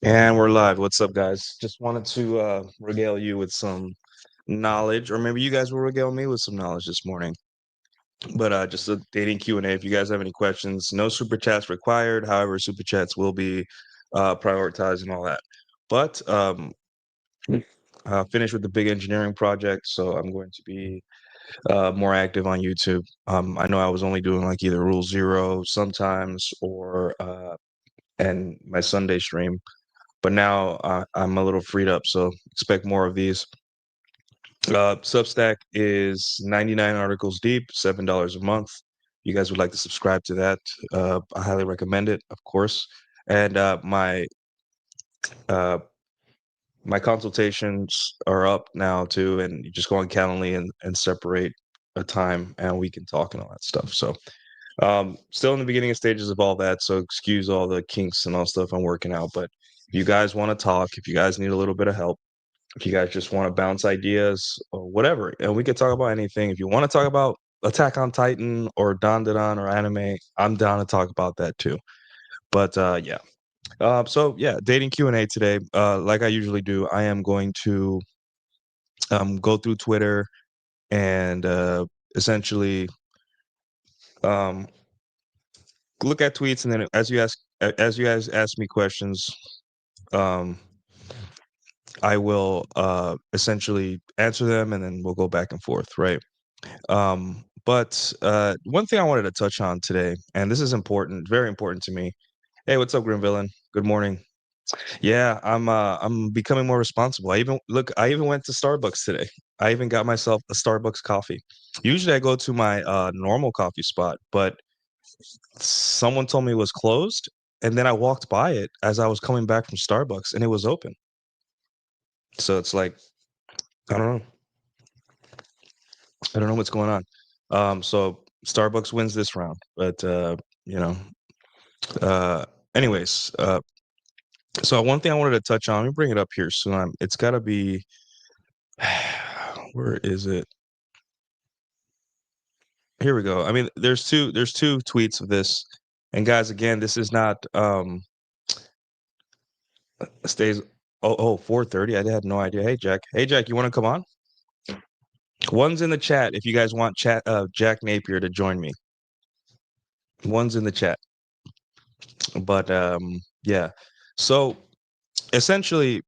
And we're live. What's up, guys? Just wanted to regale you with some knowledge, or maybe you guys will regale me with some knowledge this morning. But just a dating Q&A. If you guys have any questions, no super chats required. However, super chats will be prioritized and all that. But finished with the big engineering project, so I'm going to be more active on YouTube. I know I was only doing like either Rule Zero sometimes or and my Sunday stream. But now I'm a little freed up, so expect more of these. Substack is 99 articles deep, $7 a month. You guys would like to subscribe to that? I highly recommend it, of course. And uh, my consultations are up now too, and you just go on Calendly and separate a time, and we can talk and all that stuff. So still in the beginning stages of all that, so excuse all the kinks and all stuff I'm working out. But if you guys want to talk, if you guys need a little bit of help, if you guys just want to bounce ideas or whatever, and we could talk about anything. If you want to talk about Attack on Titan or Dandadan or anime, I'm down to talk about that too. But yeah. So yeah, dating Q&A today. Like I usually do, I am going to go through Twitter and essentially um, look at tweets, and then as you guys ask me questions, um, I will essentially answer them, and then we'll go back and forth, right? But one thing I wanted to touch on today, and this is important, very important to me. Hey, what's up, Grim Villain? Good morning. Yeah, I'm becoming more responsible. I even went to Starbucks today. I even got myself a Starbucks coffee. Usually I go to my normal coffee spot, but someone told me it was closed, and then I walked by it as I was coming back from Starbucks, and it was open. So it's like, I don't know. I don't know what's going on. So Starbucks wins this round, but you know, uh, anyways, so one thing I wanted to touch on, let me bring it up here soon. It's got to be, where is it? Here we go. I mean, there's two tweets of this, and guys, again, this is not stays. Oh, 4:30. I had no idea. Hey Jack, you want to come on? One's in the chat if you guys want Jack Napier to join me. One's in the chat. But yeah. So essentially,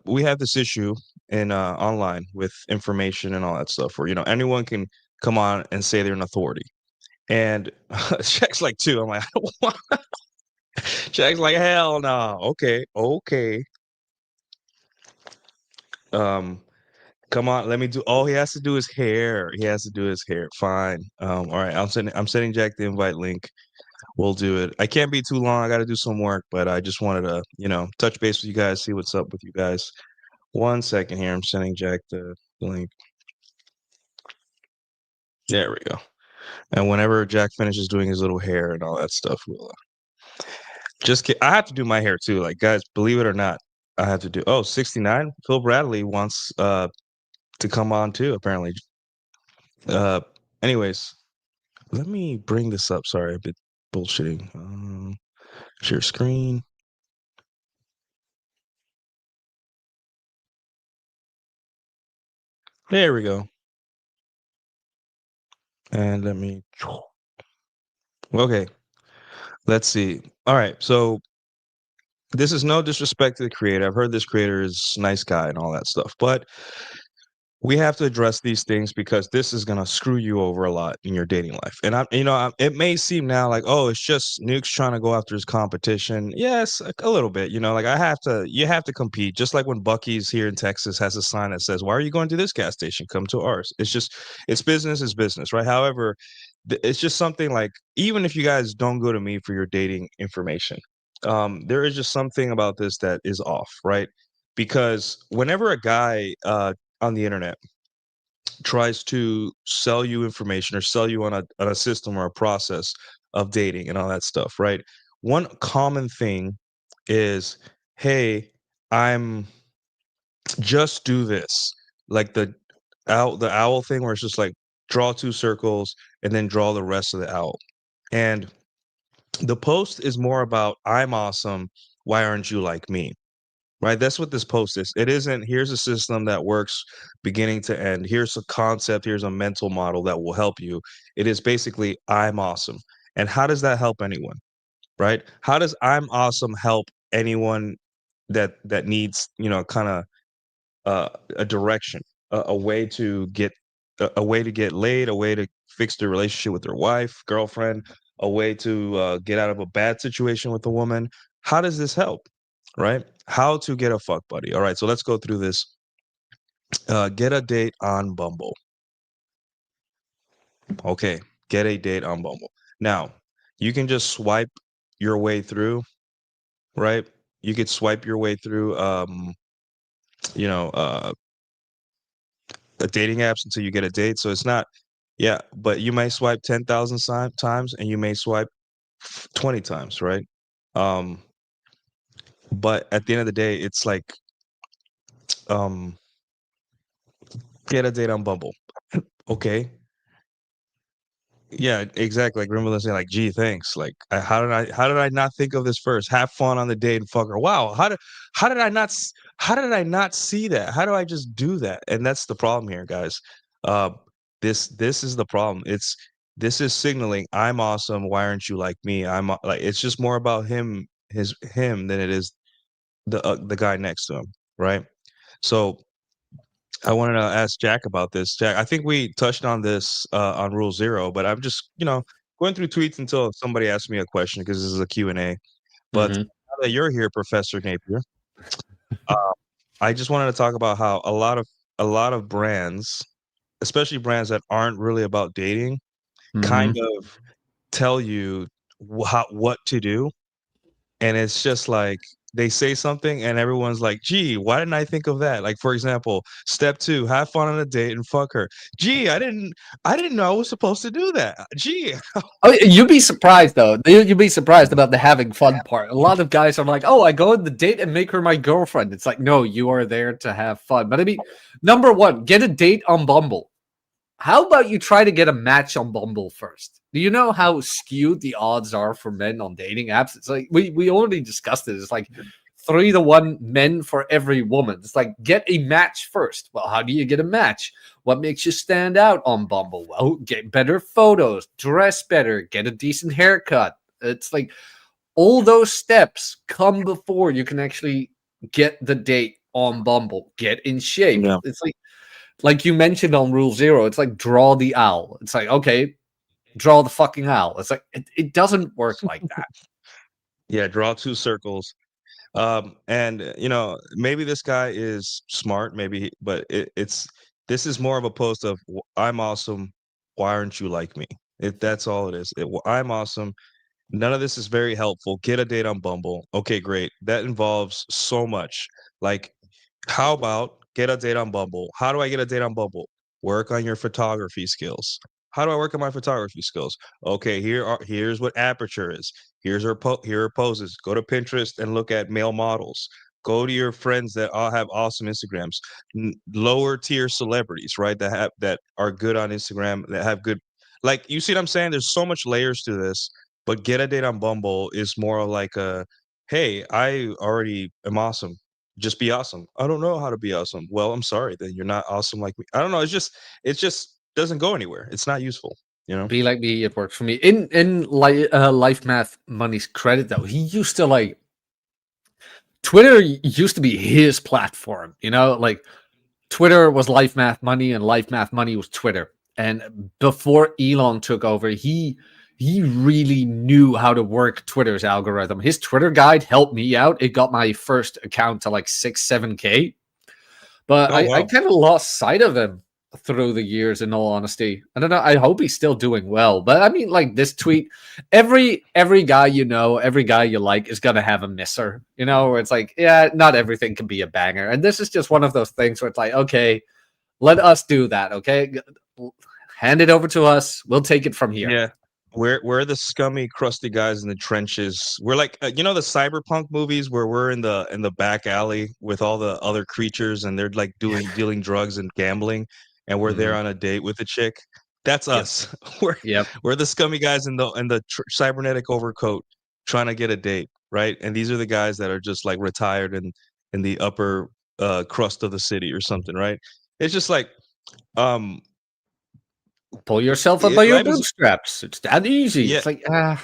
we have this issue in online with information and all that stuff where anyone can come on and say they're an authority. And Jack's like, two. I'm like, I don't want. Jack's like, hell no. Okay. Um, come on, let me do. All he has to do is hair. He has to do his hair. Fine. All right. I'm sending Jack the invite link. We'll do it. I can't be too long. I got to do some work, but I just wanted to, touch base with you guys, see what's up with you guys. One second here. I'm sending Jack the link. There we go. And whenever Jack finishes doing his little hair and all that stuff, we'll I have to do my hair too. Like, guys, believe it or not, I have to do. Oh, 69. Phil Bradley wants to come on too, apparently. Uh, anyways, let me bring this up. Sorry, a bit bullshitting. Share screen. There we go. And let me. Okay, let's see. All right, so this is no disrespect to the creator. I've heard this creator is a nice guy and all that stuff, but we have to address these things because this is gonna screw you over a lot in your dating life. And it may seem now like, oh, it's just Nuke's trying to go after his competition. Yes, a little bit. Like you have to compete. Just like when Bucky's here in Texas has a sign that says, "Why are you going to this gas station? Come to ours." It's business is business, right? However, it's just something like, even if you guys don't go to me for your dating information, there is just something about this that is off, right? Because whenever a guy on the internet tries to sell you information or sell you on a system or a process of dating and all that stuff, right? One common thing is, hey, I'm just do this. Like the owl thing where it's just like draw two circles and then draw the rest of the owl. And The post is more about I'm awesome. Why aren't you like me? Right? That's what this post is. It isn't here's a system that works beginning to end. Here's a concept, here's a mental model that will help you. It is basically I'm awesome. And how does that help anyone? Right? How does I'm awesome help anyone that needs, kind of a direction, a way to get a way to get laid, a way to fix their relationship with their wife, girlfriend, a way to get out of a bad situation with a woman. How does this help? Right? How to get a fuck buddy. All right, so let's go through this. Get a date on Bumble. Okay, get a date on Bumble. Now, you can just swipe your way through, right? You could swipe your way through, you know, uh, the dating apps until you get a date. So it's not, yeah, but you may swipe 10,000 times and you may swipe 20 times, right? Um, but at the end of the day, it's like, um, get a date on Bumble. Okay. Yeah, exactly. Like remember saying like, gee, thanks. Like, how did I not think of this first? Have fun on the date and fuck her. Wow, how did I not how did I not see that? How do I just do that? And that's the problem here, guys. Uh, this is the problem. This is signaling I'm awesome. Why aren't you like me? Like it's just more about him than it is the guy next to him, right? So I wanted to ask Jack about this. Jack, I think we touched on this on Rule Zero, but I'm just, going through tweets until somebody asks me a question because this is a Q&A. But Hmm. now that you're here, Professor Napier, uh, I just wanted to talk about how a lot of brands, especially brands that aren't really about dating, kind Hmm. of tell you what to do. And it's just like they say something and everyone's like, "Gee, why didn't I think of that?" Like for example, step 2, have fun on a date and fuck her. "Gee, I didn't know I was supposed to do that. Gee." Oh, you'd be surprised though. You'd be surprised about the having fun part. A lot of guys are like, "Oh, I go on the date and make her my girlfriend." It's like, no, you are there to have fun. But I mean, number one, get a date on Bumble. How about you try to get a match on Bumble first? Do you know how skewed the odds are for men on dating apps? It's like we already discussed it. It's like 3 to 1 men for every woman. It's like get a match first. Well, how do you get a match? What makes you stand out on Bumble? Well, get better photos, dress better, get a decent haircut. It's like all those steps come before you can actually get the date on Bumble. Get in shape. Yeah. It's like you mentioned on Rule Zero, it's like draw the owl. It's like, okay, draw the fucking owl. It's like, it doesn't work like that. Yeah, draw 2 circles. And maybe this guy is smart, but it's this is more of a post of I'm awesome. Why aren't you like me? That's all it is. I'm awesome. None of this is very helpful. Get a date on Bumble. Okay, great. That involves so much. Like, how about get a date on Bumble? How do I get a date on Bumble? Work on your photography skills. How do I work on my photography skills? Okay, here's what aperture is. Here are poses. Go to Pinterest and look at male models. Go to your friends that all have awesome Instagrams. Lower tier celebrities, right? That are good on Instagram, that have good, like, you see what I'm saying? There's so much layers to this, but get a date on Bumble is more like a, hey, I already am awesome. Just be awesome. I don't know how to be awesome. Well, I'm sorry, then you're not awesome like me. I don't know. It just doesn't go anywhere. It's not useful, you know? Be like me, it works for me. In Life Math Money's credit though, he used to like Twitter used to be his platform. Like Twitter was Life Math Money, and Life Math Money was Twitter. And before Elon took over, he really knew how to work Twitter's algorithm. His Twitter guide helped me out. It got my first account to like 6, 7K. But Oh, I wow. kind of lost sight of him through the years, in all honesty. I don't know. I hope he's still doing well. But I mean, like this tweet, every guy every guy you like is gonna have a misser, where it's like, yeah, not everything can be a banger. And this is just one of those things where it's like, okay, let us do that, okay? Hand it over to us. We'll take it from here. Yeah. We're the scummy, crusty guys in the trenches. We're like, the cyberpunk movies where we're in the back alley with all the other creatures and they're like dealing drugs and gambling, and we're there Mhm. on a date with a chick. That's Yep. us. We're Yep. we're the scummy guys in the cybernetic overcoat trying to get a date, right? And these are the guys that are just like retired in the upper crust of the city or something, right? It's just like um Pull yourself up by your life is bootstraps. It's that easy. yeah, It's like, I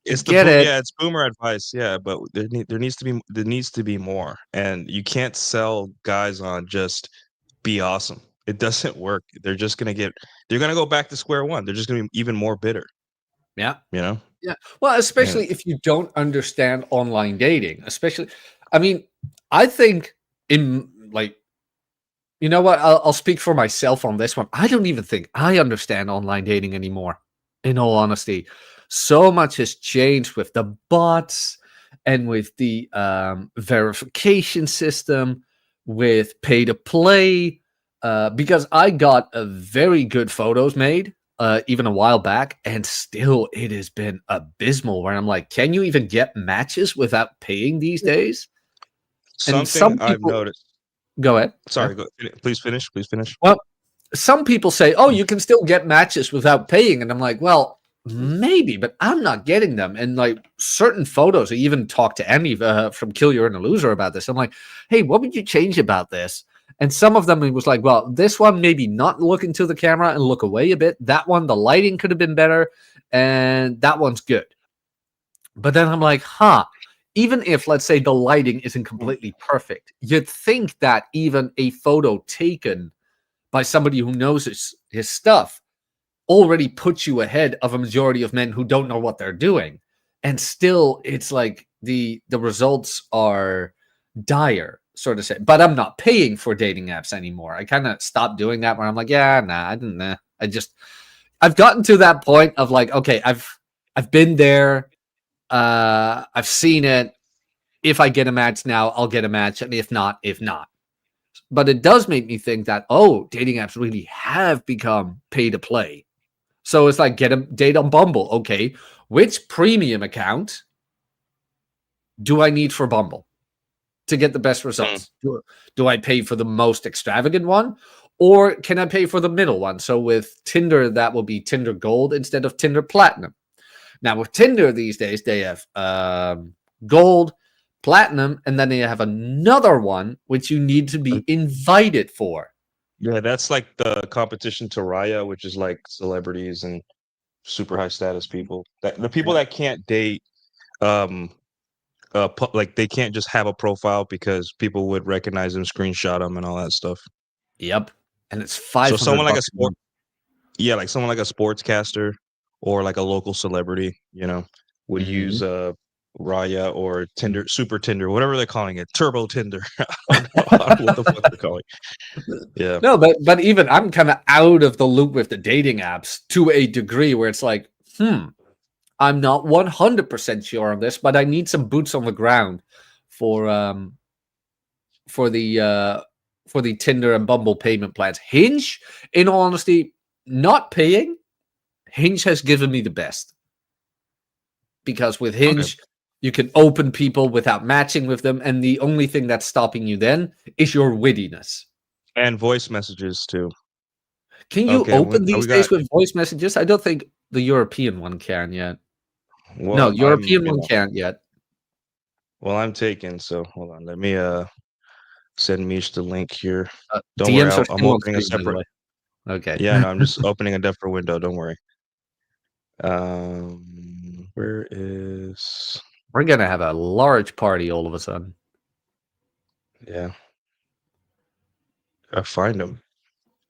it's the get it. yeah, it's boomer advice, yeah, but there needs to be more, and you can't sell guys on just be awesome. It doesn't work. They're gonna go back to square one. They're just gonna be even more bitter, Yeah. you know? Yeah. Well, And especially if you don't understand online dating, especially, I mean, I think in like, you know what? I'll speak for myself on this one. I don't even think I understand online dating anymore. In all honesty, so much has changed with the bots and with the verification system, with pay to play. Because I got a very good photos made even a while back, and still it has been abysmal. Where I'm like, can you even get matches without paying these days? And something some I've people noticed go ahead. Yeah. sorry, please finish. Well, some people say, "Oh, you can still get matches without paying," and I'm like, "Well, maybe, but I'm not getting them." And like certain photos, I even talked to Andy from Kill You're in a Loser about this. I'm like, "Hey, what would you change about this?" And some of them, it was like, "Well, this one maybe not look into the camera and look away a bit. That one, the lighting could have been better, and that one's good." But then I'm like, "Huh." Even if, let's say, the lighting isn't completely perfect, you'd think that even a photo taken by somebody who knows his stuff already puts you ahead of a majority of men who don't know what they're doing. And still, it's like the results are dire, sort of say. But I'm not paying for dating apps anymore. I kind of stopped doing that where I'm like, yeah, nah, I didn't nah. I've gotten to that point of like, okay, I've been there, I've seen it. If I get a match now, I'll get a match. And if not, if not. But it does make me think that, oh, dating apps really have become pay to play. So it's like get a date on Bumble. Okay, which premium account do I need for Bumble to get the best Mm. results? Do I pay for the most extravagant one? Or can I pay for the middle one? So with Tinder, that will be Tinder Gold instead of Tinder Platinum. Now with Tinder these days, they have Gold, Platinum, and then they have another one which you need to be invited for. Yeah, that's like the competition to Raya, which is like celebrities and super high status people. That the people that can't date, um, like they can't just have a profile because people would recognize them, screenshot them, and all that stuff. Yep. And it's So 500 someone like a bucks a sport, month. yeah, like someone like a sportscaster or like a local celebrity, would use Mhm. Raya or Tinder, Super Tinder, whatever they're calling it, Turbo Tinder. I don't know what the fuck they're calling. Yeah, No, but even I'm kind of out of the loop with the dating apps to a degree where it's like, I'm not 100% sure on this, but I need some boots on the ground for um for the uh for the Tinder and Bumble payment plans. Hinge, in all honesty, not paying, Hinge has given me the best. Because with okay. Hinge, you can open people without matching with them, and the only thing that's stopping you then is your wittiness. And voice messages too. Can you Okay, open we these got. days with voice messages? I don't think the European one can yet. No, Well, European one can't yet. I'm taken. So hold on, let me send Mish the link here. Don't worry, DMs are I'm still on opening a screen, by the separate. way. Okay. Yeah, no, I'm just opening a different window. Don't worry. Where is? We're gonna have a large party all of a sudden. Yeah, I find him.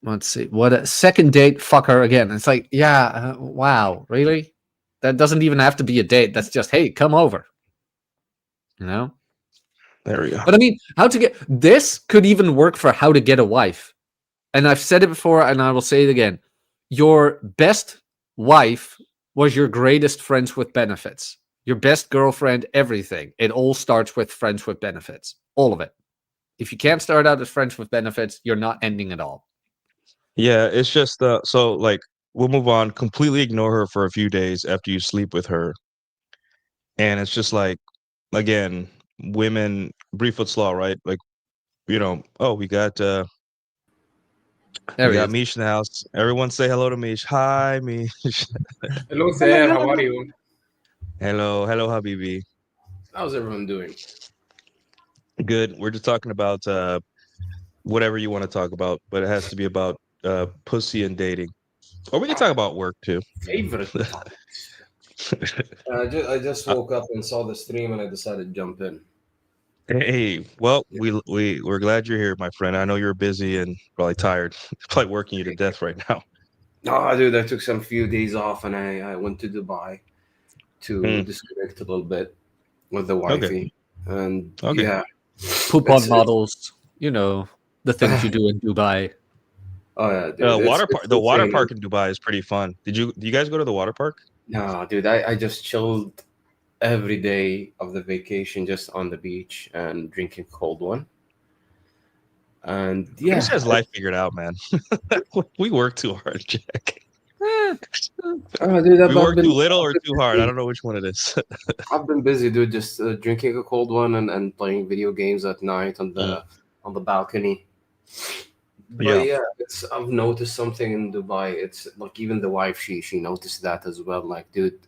Let's see. What a second date fucker again. It's like, yeah, wow, really? That doesn't even have to be a date. That's just, hey, come over. You know? There we go. But I mean, how to get this could even work for how to get a wife. And I've said it before and I will say it again. Your best wife was your greatest friends with benefits. Your best girlfriend, everything. It all starts with friends with benefits. All of it. If you can't start out as friends with benefits, you're not ending at all. Yeah, it's just so like we'll move on. Completely ignore her for a few days after you sleep with her, and it's just like again, women Brieffoot's law, right? Like oh, we got There We he got is. Mish in the house. Everyone say hello to Mish. Hi, Mish. Hello Hello, there, how hello. are you? Hello, Habibi. How's everyone doing? Good. We're just talking about whatever you want to talk about, but it has to be about pussy and dating. Or we can talk about work too. Favorite topics. I just Uh, woke up and saw the stream and I decided to jump in. Hey, well, Yeah. we're glad you're here, my friend. I know you're busy and probably tired, probably working you to death right now. Oh, dude, I took some few days off and I went to Dubai to Hmm. disconnect a little bit with the Okay, wifey. And okay. yeah, Poop on it's models. You know, the things you do in Dubai. oh yeah, dude, it's The water insane. park in Dubai is pretty fun. Do you guys go to the water park? No, dude, I just chilled every day of the vacation just on the beach and drinking cold one. And Mish yeah, has life figured out, man. We work too hard, Jack. Eh, oh, dude, We I've work too been little I've or been too hard. I busy. don't know which one it is. I've been busy, dude. Just drinking a cold one and playing video games at night Mm, on the balcony. But yeah. yeah, it's I've noticed something in Dubai. It's like even the wife, she noticed that as well. Like, dude,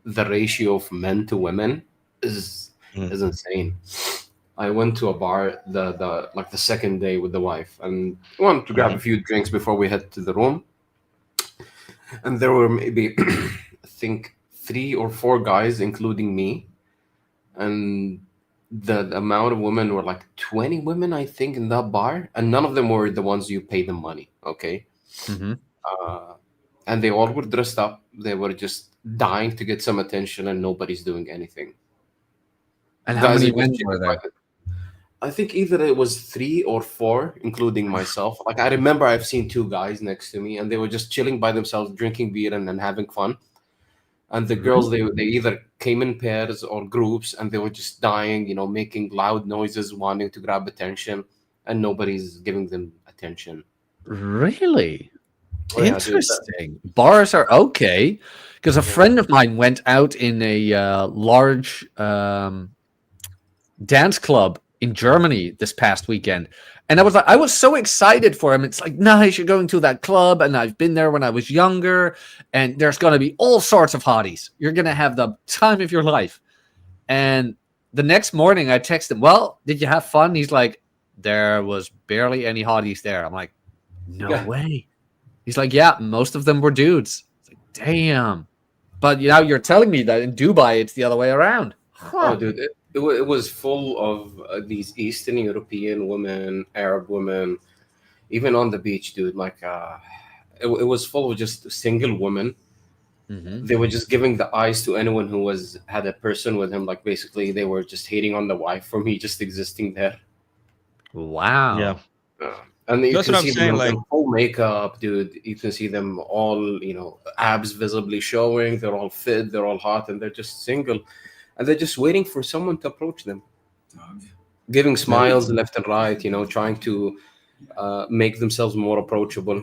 the ratio of men to women is Mm, is insane. I went to a bar the like the second day with the wife and wanted to grab a mhm, few drinks before we head to the room. And there were maybe I think 3 or 4 guys, including me, and the amount of women were like 20 women, I think, in that bar, and none of them were the ones you pay them money. Okay. mhm. uh, and they all were dressed up. They were just dying to get some attention, and nobody's doing anything. And how Guys many are just men chilling were by there? I think either it was 3 or 4, including myself. Like, I remember I've seen 2 guys next to me, and they were just chilling by themselves, drinking beer and having fun. And the girls, they either came in pairs or groups, and they were just dying, making loud noises, wanting to grab attention, and nobody's giving them attention. Really? Oh yeah, dude. Interesting. Bars are okay. Because a Yeah. friend of mine went out in a large dance club in Germany this past weekend. And I was so excited for him. It's like, nice, you're going to that club. And I've been there when I was younger. And there's going to be all sorts of hotties. You're going to have the time of your life. And the next morning, I text him, well, did you have fun? He's like, there was barely any hotties there. I'm like, no Yeah. way. He's like, yeah, most of them were dudes. It's like, damn. But now you're telling me that in Dubai, it's the other way around. Oh, Huh. dude, it was full of these Eastern European women, Arab women, even on the beach, dude. Like, it was full of just single women. Hmm. They were just giving the eyes to anyone who had a person with him. Like, basically, they were just hating on the wife for me just existing there. yeah. Wow. And you That's can what I'm see them saying. in Like, full makeup, dude. You can see them all, abs visibly showing. They're all fit, they're all hot, and they're just single. And they're just waiting for someone to approach them, giving yeah. smiles left and right, trying to make themselves more approachable.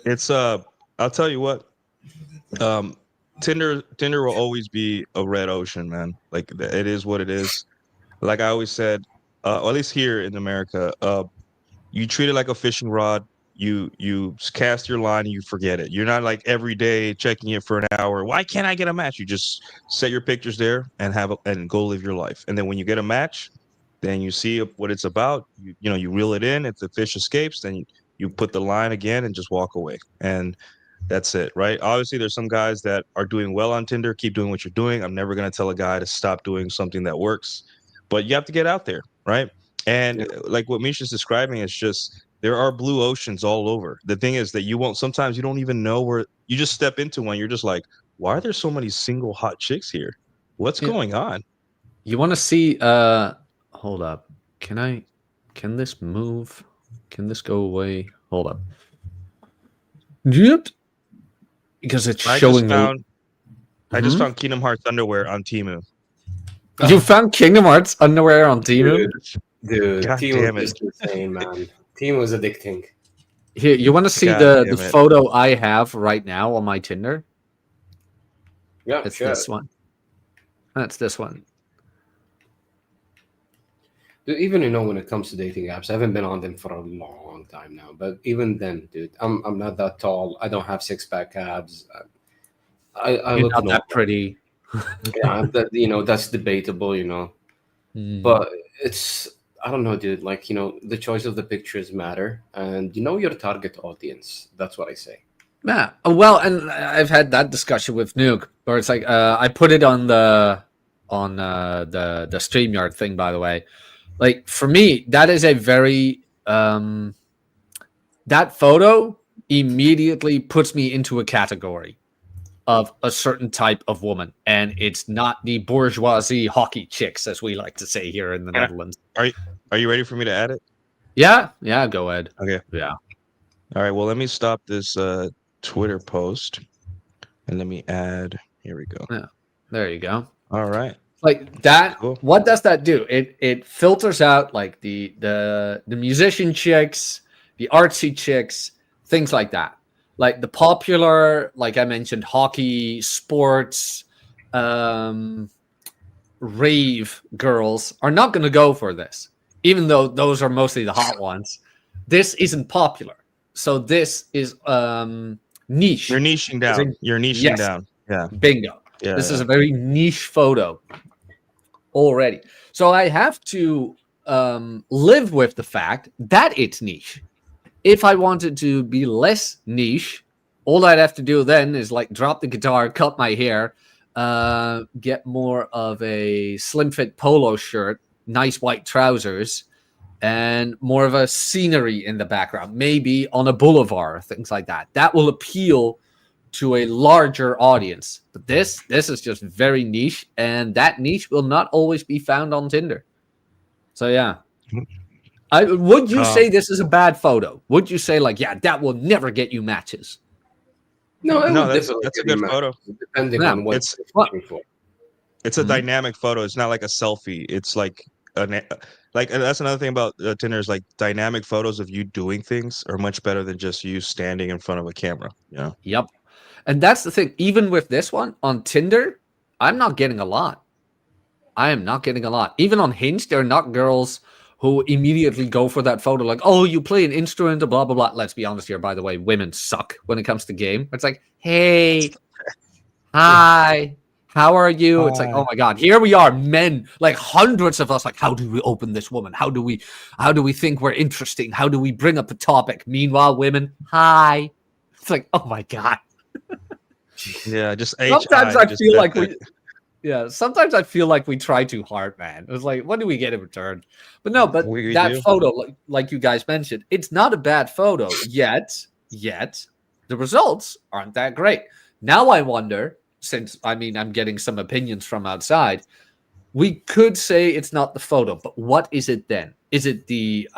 It's I'll tell you what. Um, Tinder will always be a red ocean, man. Like it is what it is. Like I always said, or at least here in America, you treat it like a fishing rod. You cast your line and you forget it. You're not like every day checking it for an hour. Why can't I get a match? You just set your pictures there and and go live your life. And then when you get a match, then you see what it's about. You reel it in. If the fish escapes, then you put the line again and just walk away. And that's it, right? Obviously, there's some guys that are doing well on Tinder. Keep doing what you're doing. I'm never going to tell a guy to stop doing something that works, but you have to get out there, right? And Yeah. like what Misha's describing is just there are blue oceans all over. The thing is that you won't. Sometimes you don't even know where you just step into one. You're just like, why are there so many single hot chicks here? What's Yeah. going on? You want to see hold up. Can this move? Can this go away? Hold up. Yep. Because it's I just showing found I just Mhm. found Kingdom Hearts underwear on Temu. You found Kingdom Hearts underwear on Temu? Dude, dude, God team was damn it! just insane, man. Team was addicting. Here, you want to see God the damn it! photo I have right now on my Tinder? Yeah, It's sure. this one. That's this one. Even when it comes to dating apps, I haven't been on them for a long time now. But even then, dude, I'm not that tall. I don't have six pack abs. I You're look not normal. that pretty. Yeah, that's debatable. Hmm. But it's I don't know, dude. Like the choice of the pictures matter, and your target audience. That's what I say. Yeah. Well, and I've had that discussion with Nuke, where it's like I put it on the StreamYard thing, by the way. Like for me, that is a very that photo immediately puts me into a category of a certain type of woman, and it's not the bourgeoisie hockey chicks, as we like to say here in the Can Netherlands. are you ready for me to add it? Yeah, go ahead. Okay. Yeah, All right. Well, let me stop this Twitter post and let me add. Here we go. yeah. There you go. All right. Like that. Cool. What does that do? It filters out like the musician chicks, the artsy chicks, things like that. Like the popular, like I mentioned, hockey, sports, um, rave girls are not going to go for this, even though those are mostly the hot ones. This isn't popular, so this is niche. You're niching down. You're niching Yes, down. Yeah. bingo. Yeah. This is a very niche photo already. So I have to live with the fact that it's niche. If I wanted to be less niche, all I'd have to do then is like drop the guitar, cut my hair, get more of a slim fit polo shirt, nice white trousers, and more of a scenery in the background, maybe on a boulevard, things like that. That will appeal to a larger audience. But this is just very niche, and that niche will not always be found on Tinder. So yeah. Would you say this is a bad photo? Would you say like, yeah, that will never get you matches? No, it No, would that's definitely a give good you matches, photo. depending Yeah. on what It's you're looking for. it's a Mhm. dynamic photo. It's not like a selfie. It's like and that's another thing about Tinder is like dynamic photos of you doing things are much better than just you standing in front of a camera. Yeah. Yep. And that's the thing. Even with this one on Tinder, I'm not getting a lot. I am not getting a lot. Even on Hinge, there are not girls who immediately go for that photo, like, oh, you play an instrument, blah, blah, blah. Let's be honest here, by the way, women suck when it comes to game. It's like, hey, hi, how are you? It's like, oh my God, here we are, men, like hundreds of us, like, how do we open this woman? How do we think we're interesting? How do we bring up a topic? Meanwhile, women, hi. It's like, oh my God. Yeah, just Sometimes HI. I Just feel like sometimes I feel like we try too hard, man. It was like, what do we get in return? But no, but we that do. photo, like you guys mentioned, it's not a bad photo yet. The results aren't that great. Now I wonder, since I'm getting some opinions from outside, we could say it's not the photo, but what is it then? Is it the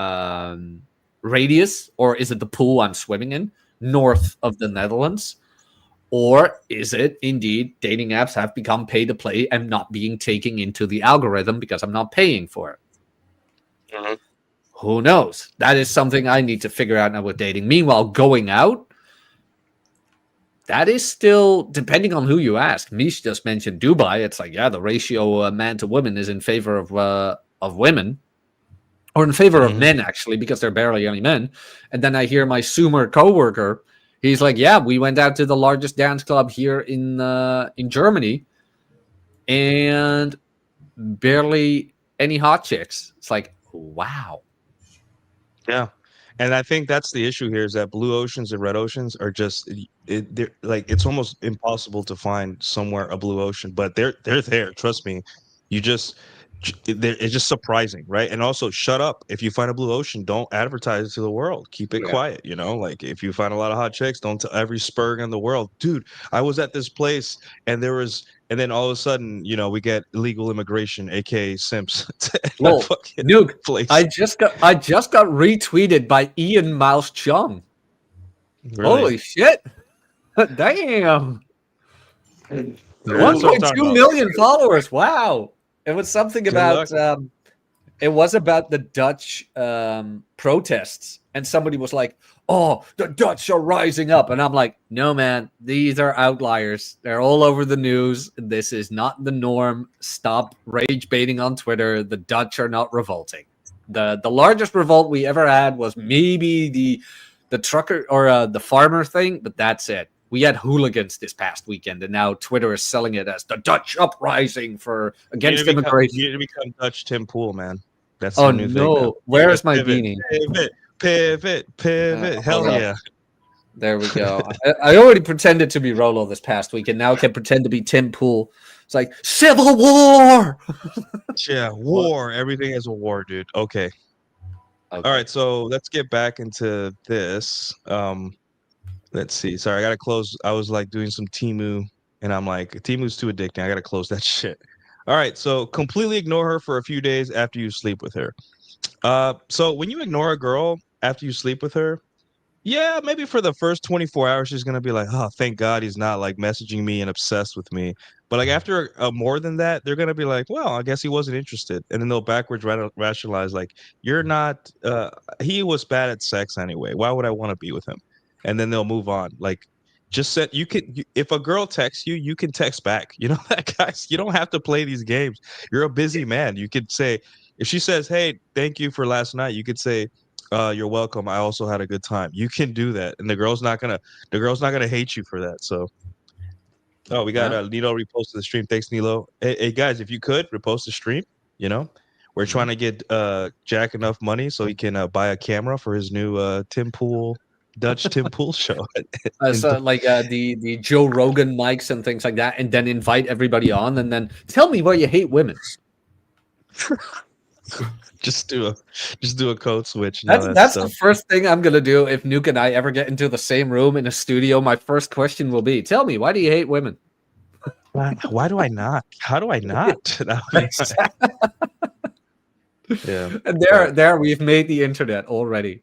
radius, or is it the pool I'm swimming in north of the Netherlands? Or is it indeed dating apps have become pay to play and not being taken into the algorithm because I'm not paying for it? Mhm. Who knows? That is something I need to figure out now with dating. Meanwhile, going out, that is still, depending on who you ask. Mish just mentioned Dubai. It's like, yeah, the ratio man to woman is in favor of women, or in favor of Mhm. men, actually, because they're barely any men. And then I hear my Sumer coworker. He's like, yeah, we went out to the largest dance club here in Germany, and barely any hot chicks. It's like, wow. Yeah. And I think that's the issue here is that blue oceans and red oceans are just they're like it's almost impossible to find somewhere a blue ocean, but they're there. Trust me. You just it's just surprising, right? And also, shut up. If you find a blue ocean, don't advertise it to the world. Keep it Yeah. quiet. Like if you find a lot of hot chicks, don't tell every spurg in the world, dude. I was at this place, and then all of a sudden, we get illegal immigration, aka simps, to that Well, fucking Nuke, place. I just got retweeted by Ian Miles Chung. Really. Holy shit. Damn. Yeah, that's what I'm 1.2 talking about. million followers. Wow. It was something Good about luck. it was about the Dutch protests, and somebody was like, oh, the Dutch are rising up, and I'm like, no, man, these are outliers. They're all over the news. This is not the norm. Stop rage baiting on Twitter. The Dutch are not revolting. The largest revolt we ever had was maybe the trucker or the farmer thing, but that's it. We had hooligans this past weekend, and now Twitter is selling it as the Dutch uprising against immigration. You need to become Dutch Tim Pool, man. That's Oh the new thing now. no, where is my Pivot, beanie? pivot. Hell Hold on. yeah. There we go. I already pretended to be Rolo this past week, and now I can pretend to be Tim Pool. It's like Civil War. Yeah, war. Everything is a war, dude. Okay. All right, so let's get back into this. Let's see. Sorry, I gotta close. I was like doing some Temu, and I'm like, Temu's too addicting. I gotta close that shit. All right, so completely ignore her for a few days after you sleep with her. So when you ignore a girl after you sleep with her, yeah, maybe for the first 24 hours, she's gonna be like, "Oh, thank God he's not like messaging me and obsessed with me." But like after more than that, they're gonna be like, "Well, I guess he wasn't interested," and then they'll backwards rationalize like, "You're not. He was bad at sex anyway. Why would I want to be with him?" And then they'll move on. Like, just set. If a girl texts you, you can text back. You know that, guys. You don't have to play these games. You're a busy man. You could say, if she says, "Hey, thank you for last night," you could say, "You're welcome. I also had a good time." You can do that, and the girl's not gonna hate you for that. So, we got Nilo reposted the stream. Thanks, Nilo. Hey, guys, if you could repost the stream, you know, we're trying to get Jack enough money so he can buy a camera for his new Dutch Tim Pool show. So like the Joe Rogan mics and things like that, and then invite everybody on, and then tell me why you hate women. Just do a code switch. That's the first thing I'm gonna do if Nuke and I ever get into the same room in a studio. My first question will be, "Tell me, why do you hate women?" Why do I not? How do I not? Yeah. And there we've made the internet already.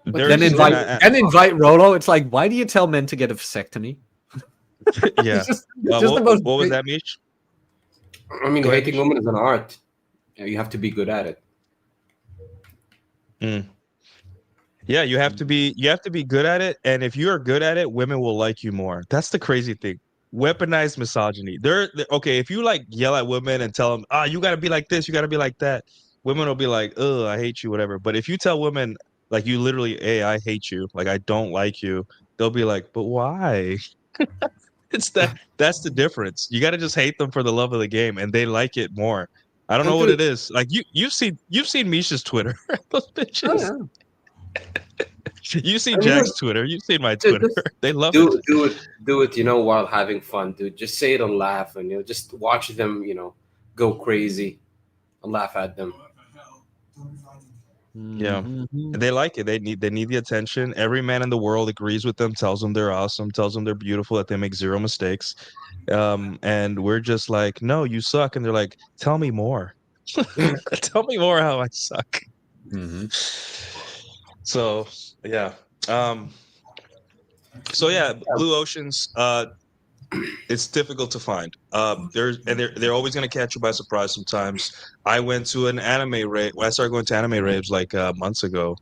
Then invite Rolo. It's like, why do you tell men to get a vasectomy? Yeah. What was that, Mish? I mean, hating women is an art. You have to be good at it. Yeah, you have to be good at it, and if you're good at it, women will like you more. That's the crazy thing. Weaponized misogyny. They're okay. If you like yell at women and tell them, you got to be like this, you got to be like that, women will be like, "Ugh, I hate you," whatever. But if you tell women, like, you literally, "Hey, I hate you. Like, I don't like you," they'll be like, "But why?" That's the difference. You got to just hate them for the love of the game, and they like it more. I don't know what it is. Like, you've seen Misha's Twitter. Those bitches. Oh, yeah. You've seen Jack's Twitter. You've seen my Twitter. They love it. Do it, while having fun, dude. Just say it and laugh, and just watch them, go crazy and laugh at them. Yeah, they like it. They need the attention. Every man in the world agrees with them, tells them they're awesome, tells them they're beautiful, that they make zero mistakes. And we're just like, "No, you suck," and they're like, "Tell me more. Tell me more how I suck." So yeah, blue oceans. It's difficult to find. They're always going to catch you by surprise. Sometimes I went to an anime rave. I started going to anime raves like months ago,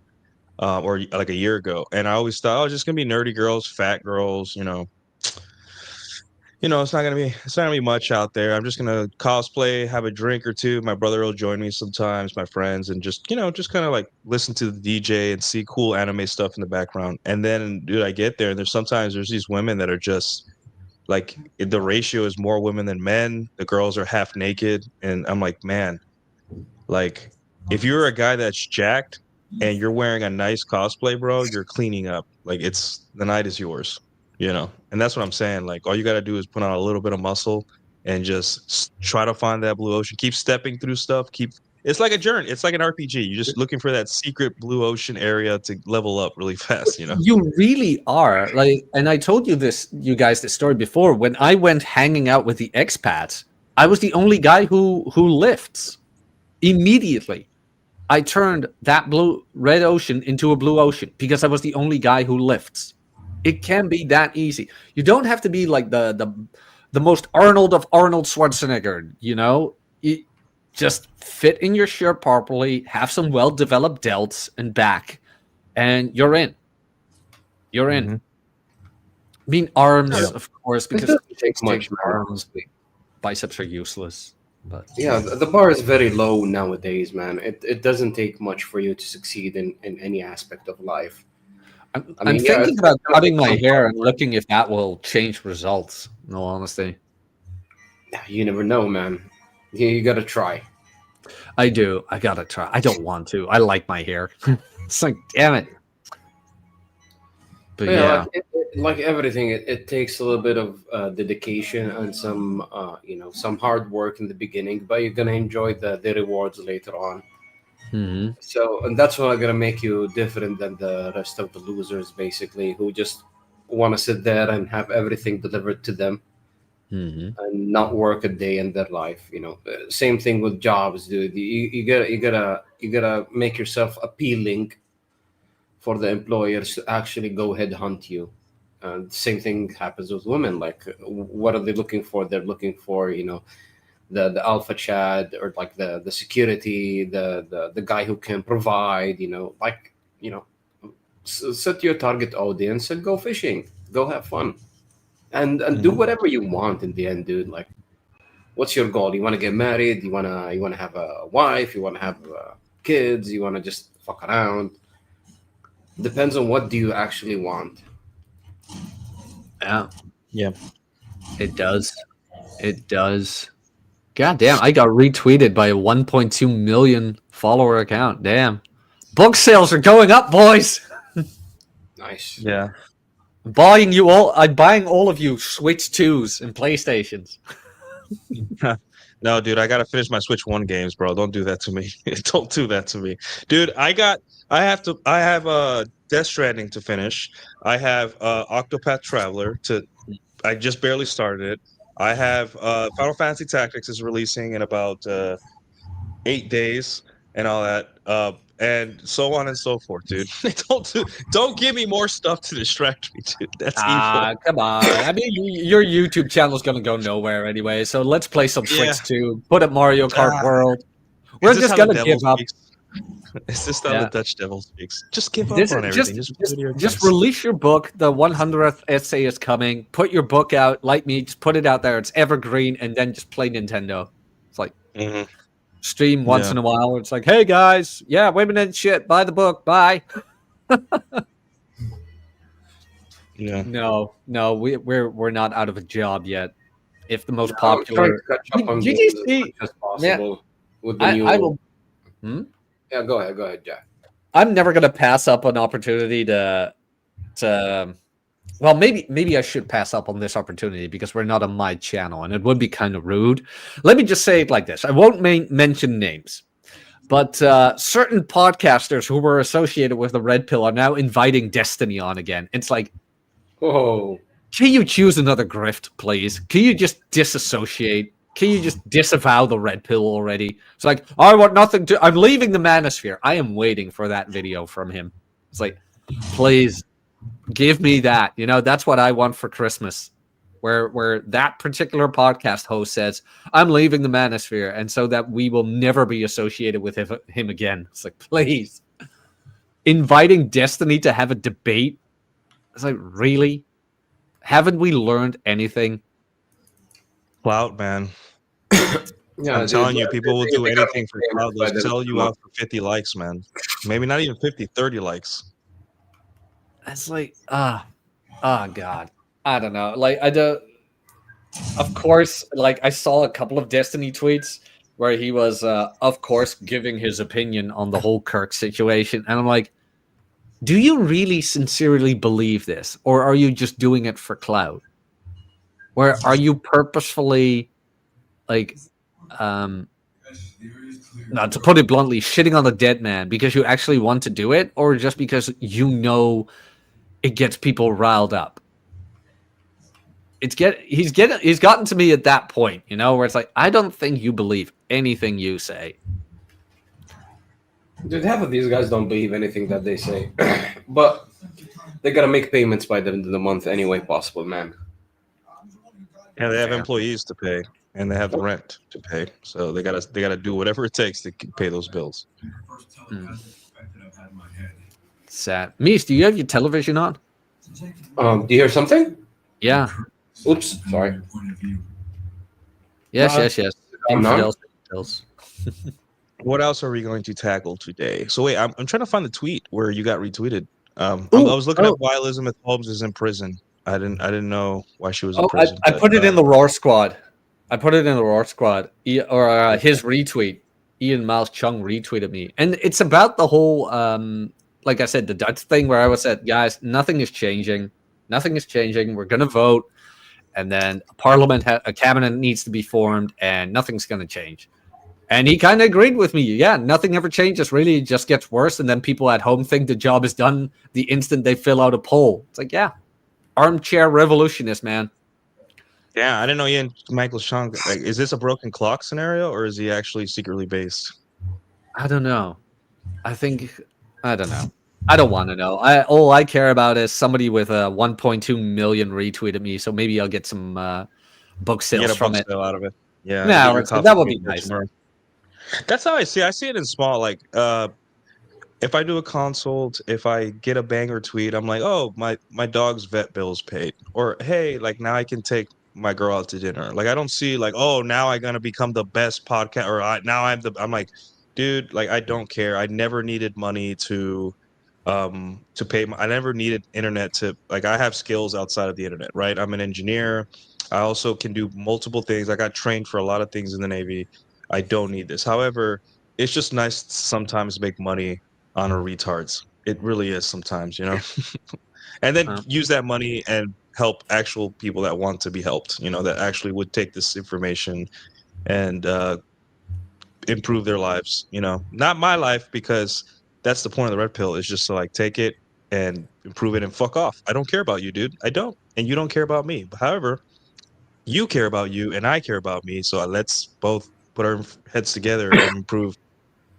or like a year ago, and I always thought, just gonna be nerdy girls, fat girls. It's not gonna be much out there. I'm just gonna cosplay, have a drink or two. My brother will join me sometimes, my friends, and just kind of like listen to the DJ and see cool anime stuff in the background. And then, dude, I get there, and there's these women that are just like, the ratio is more women than men. The girls are half naked, and I'm like, man, like, if you're a guy that's jacked and you're wearing a nice cosplay, bro, you're cleaning up. Like, the night is yours. And that's what I'm saying. Like, all you got to do is put on a little bit of muscle and just try to find that blue ocean. Keep stepping through stuff. It's like a journey. It's like an RPG. You're just looking for that secret blue ocean area to level up really fast. You really are. Like, and I told you guys this story before. When I went hanging out with the expats, I was the only guy who lifts. Immediately, I turned that red ocean into a blue ocean because I was the only guy who lifts. It can be that easy. You don't have to be like the most Arnold of Arnold Schwarzenegger, You just fit in your shirt properly, have some well-developed delts and back, and you're in. You're in. I mean, arms, of course, because it takes much arms. Biceps are useless. But Yeah, the bar is very low nowadays, man. It doesn't take much for you to succeed in any aspect of life. I I'm mean, yeah, thinking it's about gonna cutting take my some hair hard and work. looking if that will change results. In all honesty, Yeah, you never know, man. You gotta try. I do. I gotta try. I don't want to. I like my hair. It's like, damn it. But Yeah, yeah. like everything, it takes a little bit of dedication and some some hard work in the beginning, but you're gonna enjoy the rewards later on. Hmm. So, and that's what gonna make you different than the rest of the losers, basically, who just want to sit there and have everything delivered to them Hmm. and not work a day in their life. Same thing with jobs, dude. You gotta make yourself appealing for the employers to actually go headhunt you. Same thing happens with women. Like, what are they looking for? They're looking for, the alpha chad, or like the security, the guy who can provide. Like, set your target audience and go fishing, go have fun, and do Mhm. whatever you want in the end, dude. Like, what's your goal? You want to get married? You want to have a wife? You want to have kids? You want to just fuck around? Depends on what do you actually want. Yeah, Yeah. it does. It does. God damn, I got retweeted by a 1.2 million follower account. Damn. Book sales are going up, boys. Nice. Yeah. I'm buying all of you Switch 2s and PlayStations. No, dude, I gotta finish my Switch One games, bro. Don't do that to me. Don't do that to me, dude. I have Death Stranding to finish. I have Octopath Traveler to. I just barely started it. I have Final Fantasy Tactics is releasing in about 8 days and all that. And so on and so forth, dude. Don't give me more stuff to distract me, dude. That's evil. Ah, come on. I mean, your YouTube channel's gonna go nowhere anyway. So let's play some Yeah. Switch 2. Put up Mario Kart Ah, World. is We're this just how the gonna devil give up. speaks? Is this how the Yeah. Dutch devil speaks? Just give up This on is just everything. Just just ruin your just guys. release your book. The 100th essay is coming. Put your book out, like me. Just put it out there. It's evergreen, and then just play Nintendo. It's like Hmm. stream once Yeah. in a while. It's like, hey guys, yeah, women and shit. Buy the book. Bye. Yeah. No, no, we're not out of a job yet. If the Yeah, most I'm trying popular, to catch up on did you games as much see? as Man, possible with the I new. will. Hmm? Yeah, go ahead, Jack. I'm never gonna pass up an opportunity to. Well, maybe I should pass up on this opportunity because we're not on my channel, and it would be kind of rude. Let me just say it like this: I won't mention names, but certain podcasters who were associated with the Red Pill are now inviting Destiny on again. It's like, Oh, can you choose another grift, please? Can you just disassociate? Can you just disavow the Red Pill already? It's like, I want nothing to. I'm leaving the Manosphere. I am waiting for that video from him. It's like, please give me that. That's what I want for Christmas. Where that particular podcast host says, I'm leaving the Manosphere, and so that we will never be associated with him again. It's like, please. Inviting Destiny to have a debate. It's like, really? Haven't we learned anything? Clout, man. yeah, I'm dude. telling you, people will do They gotta anything make for clout. payments They'll by the sell you month. out for 50 likes, man. Maybe not even 50, 30 likes. It's like, God. I don't know. Like, I do. Of course, like I saw a couple of Destiny tweets where he was, of course, giving his opinion on the whole Kirk situation, and I'm like, do you really sincerely believe this, or are you just doing it for clout? Or are you purposefully, like, um, now to put it bluntly, shitting on a dead man because you actually want to do it, or just because it gets people riled up? He's gotten to me at that point, where it's like, I don't think you believe anything you say. Dude, half of these guys don't believe anything that they say, but they gotta make payments by the end of the month anyway. Possible, man. And they have Yeah. employees to pay, and they have the rent to pay. So they gotta do whatever it takes to pay those bills. Sad. Mies, do you have your television on? Do you hear something? Yeah. Oops, sorry. Yes, yes, yes. None? Infidels. What else are we going to tackle today? So wait, I'm trying to find the tweet where you got retweeted. I Ooh, was looking oh. at why Elizabeth Holmes is in prison. I didn't know why she was in Oh, prison. I But put it in the Roar Squad. I put it in the Roar Squad. His retweet. Ian Miles Chung retweeted me. And it's about the whole, like I said, the Dutch thing where I was said, guys, nothing is changing. Nothing is changing. We're going to vote. And then a cabinet needs to be formed, and nothing's going to change. And he kind of agreed with me. Yeah, nothing ever changes. Really, it just gets worse. And then people at home think the job is done the instant they fill out a poll. It's like, yeah, armchair revolutionist, man. yeah, I didn't know Ian Michael Chung. Like, is this a broken clock scenario, or is he actually secretly based? I don't know. I don't know. I don't want to know. All I care about is somebody with a 1.2 million retweeted me. So maybe I'll get some book You sales get a from book it. sale out of it. Yeah, Yeah, get your coffee that would be table nice. tomorrow. That's how I see it. I see it in small. Like, if I do a consult, if I get a banger tweet, I'm like, oh, my dog's vet bill's paid, or hey, like now I can take my girl out to dinner. Like I don't see like, oh, now I'm gonna become the best podcast, or I'm like, dude, like I don't care. I never needed money to pay I never needed internet to like I have skills outside of the internet, right? I'm an engineer. I also can do multiple things. I got trained for a lot of things in the Navy. I don't need this. However, it's just nice to sometimes make money on our retards. It really is sometimes, and then use that money and help actual people that want to be helped, that actually would take this information and improve their lives, not my life, because that's the point of the red pill, is just to like take it and improve it and fuck off. I don't care about you, dude. I don't. And you don't care about me. But however, you care about you and I care about me. So let's both put our heads together and improve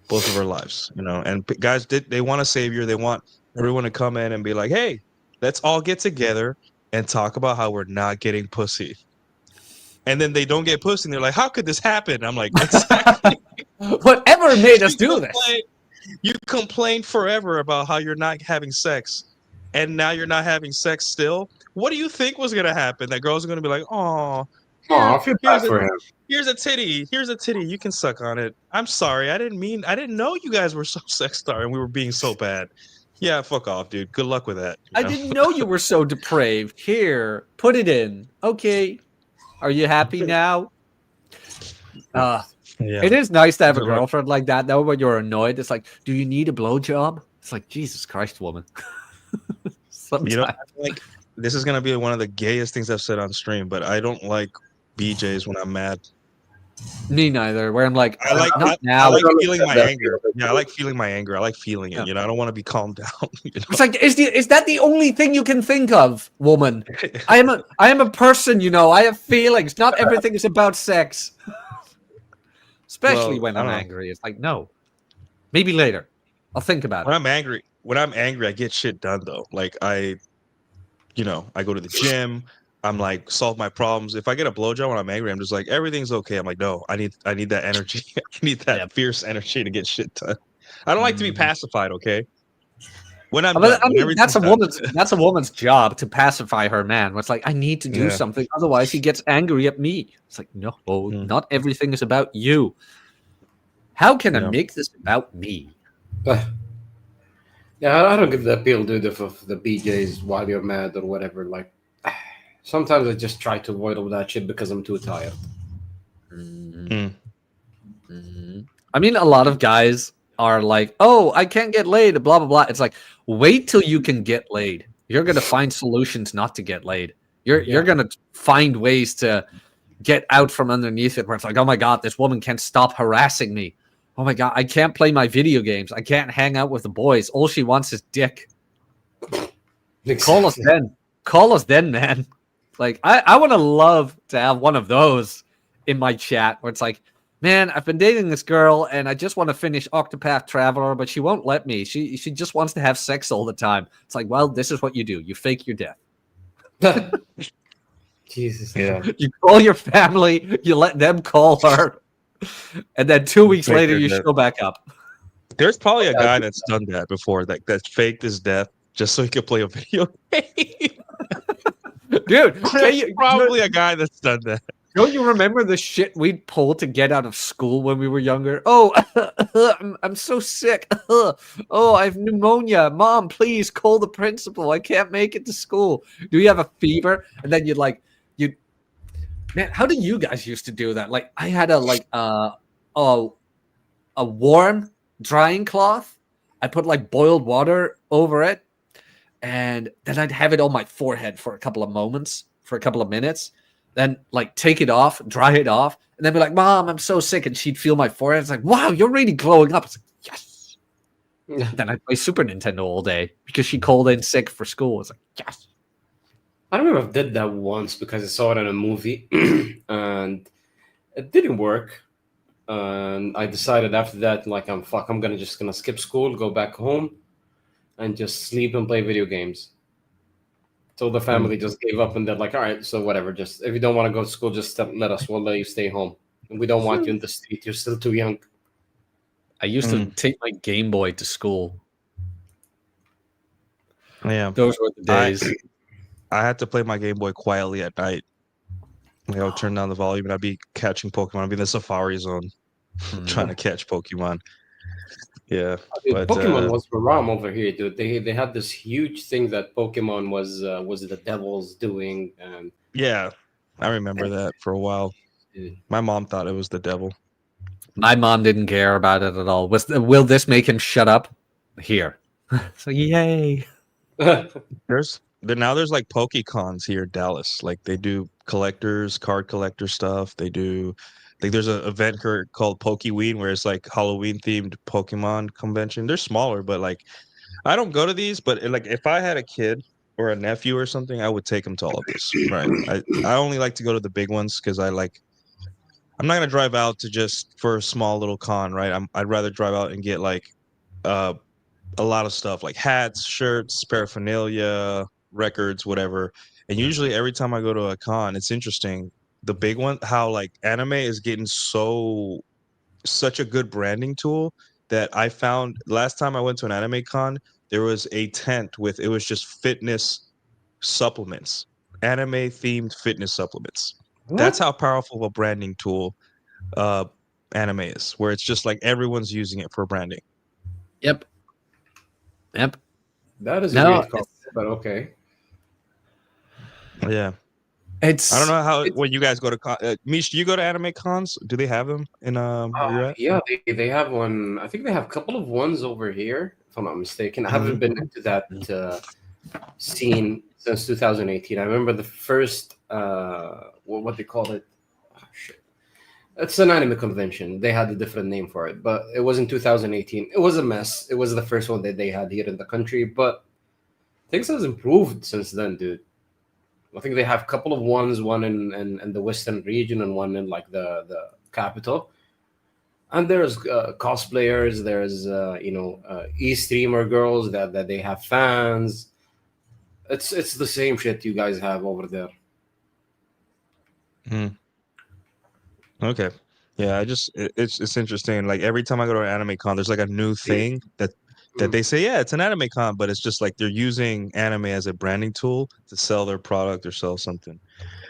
both of our lives, and guys, they want a savior. They want everyone to come in and be like, hey, let's all get together and talk about how we're not getting pussy. And then they don't get pussy and they're like, how could this happen? I'm like, exactly. Whatever made us do this? You complain forever about how you're not having sex, and now you're not having sex still. What do you think was going to happen? That girls are going to be like, oh, I feel bad for him. here's a titty. Here's a titty. You can suck on it. I'm sorry. I didn't know you guys were so sex starved and we were being so bad. Yeah, fuck off, dude. Good luck with that. I didn't know you were so depraved. Here, put it in. Okay. Are you happy now? Yeah. It is nice to have a girlfriend like that, though, when you're annoyed. It's like, do you need a blowjob? It's like, Jesus Christ, woman. Like, this is going to be one of the gayest things I've said on stream, but I don't like BJs when I'm mad. Me neither. Where I'm like, I like feeling my anger. Yeah, I like feeling my anger. I like feeling it. I don't want to be calmed down. It's like, is that the only thing you can think of, woman? I am a person. I have feelings. Not everything is about sex. Especially when I'm angry. It's like, no. Maybe later. I'll think about it. When I'm angry, I get shit done though. Like I go to the gym. I'm like, solve my problems. If I get a blowjob when I'm angry, I'm just like, everything's okay. I'm like, no, I need that energy. I need that fierce energy to get shit done. I don't like to be pacified, okay? When I'm done, that's a woman's job to pacify her man. It's like, I need to do something, otherwise he gets angry at me. It's like, no, not everything is about you. How can I make this about me? Yeah, I don't get the appeal, dude, of the BJs while you're mad or whatever. Like, sometimes I just try to avoid all that shit because I'm too tired. I mean, a lot of guys are like, oh, I can't get laid, blah, blah, blah. It's like, wait till you can get laid. You're going to find solutions not to get laid. You're going to find ways to get out from underneath it where it's like, oh my God, this woman can't stop harassing me. Oh my God, I can't play my video games. I can't hang out with the boys. All she wants is dick. Exactly. Call us then, man. Like, I would love to have one of those in my chat where it's like, man, I've been dating this girl and I just want to finish Octopath Traveler, but she won't let me. She just wants to have sex all the time. It's like, well, this is what you do. You fake your death. Jesus. Yeah. You call your family, you let them call her, and then 2 weeks later you show back up. There's probably a guy that's done that before, that faked his death just so he could play a video game. Dude, probably a guy that's done that. Don't you remember the shit we'd pull to get out of school when we were younger? Oh, I'm so sick. Oh, I have pneumonia. Mom, please call the principal. I can't make it to school. Do you have a fever? And then you man, how did you guys used to do that? Like I had a warm drying cloth. I put like boiled water over it, and then I'd have it on my forehead for a couple of minutes, then like take it off, dry it off, and then be like, Mom, I'm so sick. And she'd feel my forehead. It's like, wow, you're really glowing up. It's like, yes. Then I'd play Super Nintendo all day because she called in sick for school. It's like, yes. I remember I did that once because I saw it in a movie and it didn't work. And I decided after that, like, I'm just gonna skip school, go back home, and just sleep and play video games. So the family just gave up and they're like, all right, so whatever. Just if you don't want to go to school, just let us. We'll let you stay home. And we don't want you in the street. You're still too young. I used to take my Game Boy to school. Yeah, Those were the days. I had to play my Game Boy quietly at night. Like, I would turn down the volume and I'd be catching Pokemon. I'd be in the Safari Zone trying to catch Pokemon. Yeah, Dude, but Pokemon was Ram over here, dude. They had this huge thing that Pokemon was the devil's doing, and yeah, I remember that for a while. dude. My mom thought it was the devil. My mom didn't care about it at all. Will this make him shut up? Here. So yay. There's like Pokecons here in Dallas. Like they do card collector stuff. They do like there's an event called Pokeween where it's like Halloween themed Pokemon convention. They're smaller, but like I don't go to these, but like if I had a kid or a nephew or something, I would take them to all of this. Right. I only like to go to the big ones because I'm not gonna drive out to just for a small little con, right? I'd rather drive out and get like a lot of stuff like hats, shirts, paraphernalia, records, whatever. And usually every time I go to a con, it's interesting. The big one, how like anime is getting such a good branding tool that I found last time I went to an anime con, there was a tent with it was just fitness supplements, anime themed fitness supplements. That's how powerful of a branding tool anime is, where it's just like everyone's using it for branding. Yep. That is a weird concept, but okay. Yeah. I don't know how when you guys go to Mish, do you go to anime cons? Do they have them in where you're at? Yeah, they have one. I think they have a couple of ones over here, if I'm not mistaken. I haven't been into that scene since 2018. I remember the first what they call it. Oh, shit. It's an anime convention. They had a different name for it, but it was in 2018. It was a mess. It was the first one that they had here in the country, but things has improved since then, dude. I think they have a couple of ones, one in the western region and one in like the capital. And there's cosplayers. There's e-streamer girls that they have fans. It's the same shit you guys have over there. Okay. Yeah, it's interesting. Like every time I go to an anime con, there's like a new thing that they say, yeah, it's an anime con, but it's just like they're using anime as a branding tool to sell their product or sell something.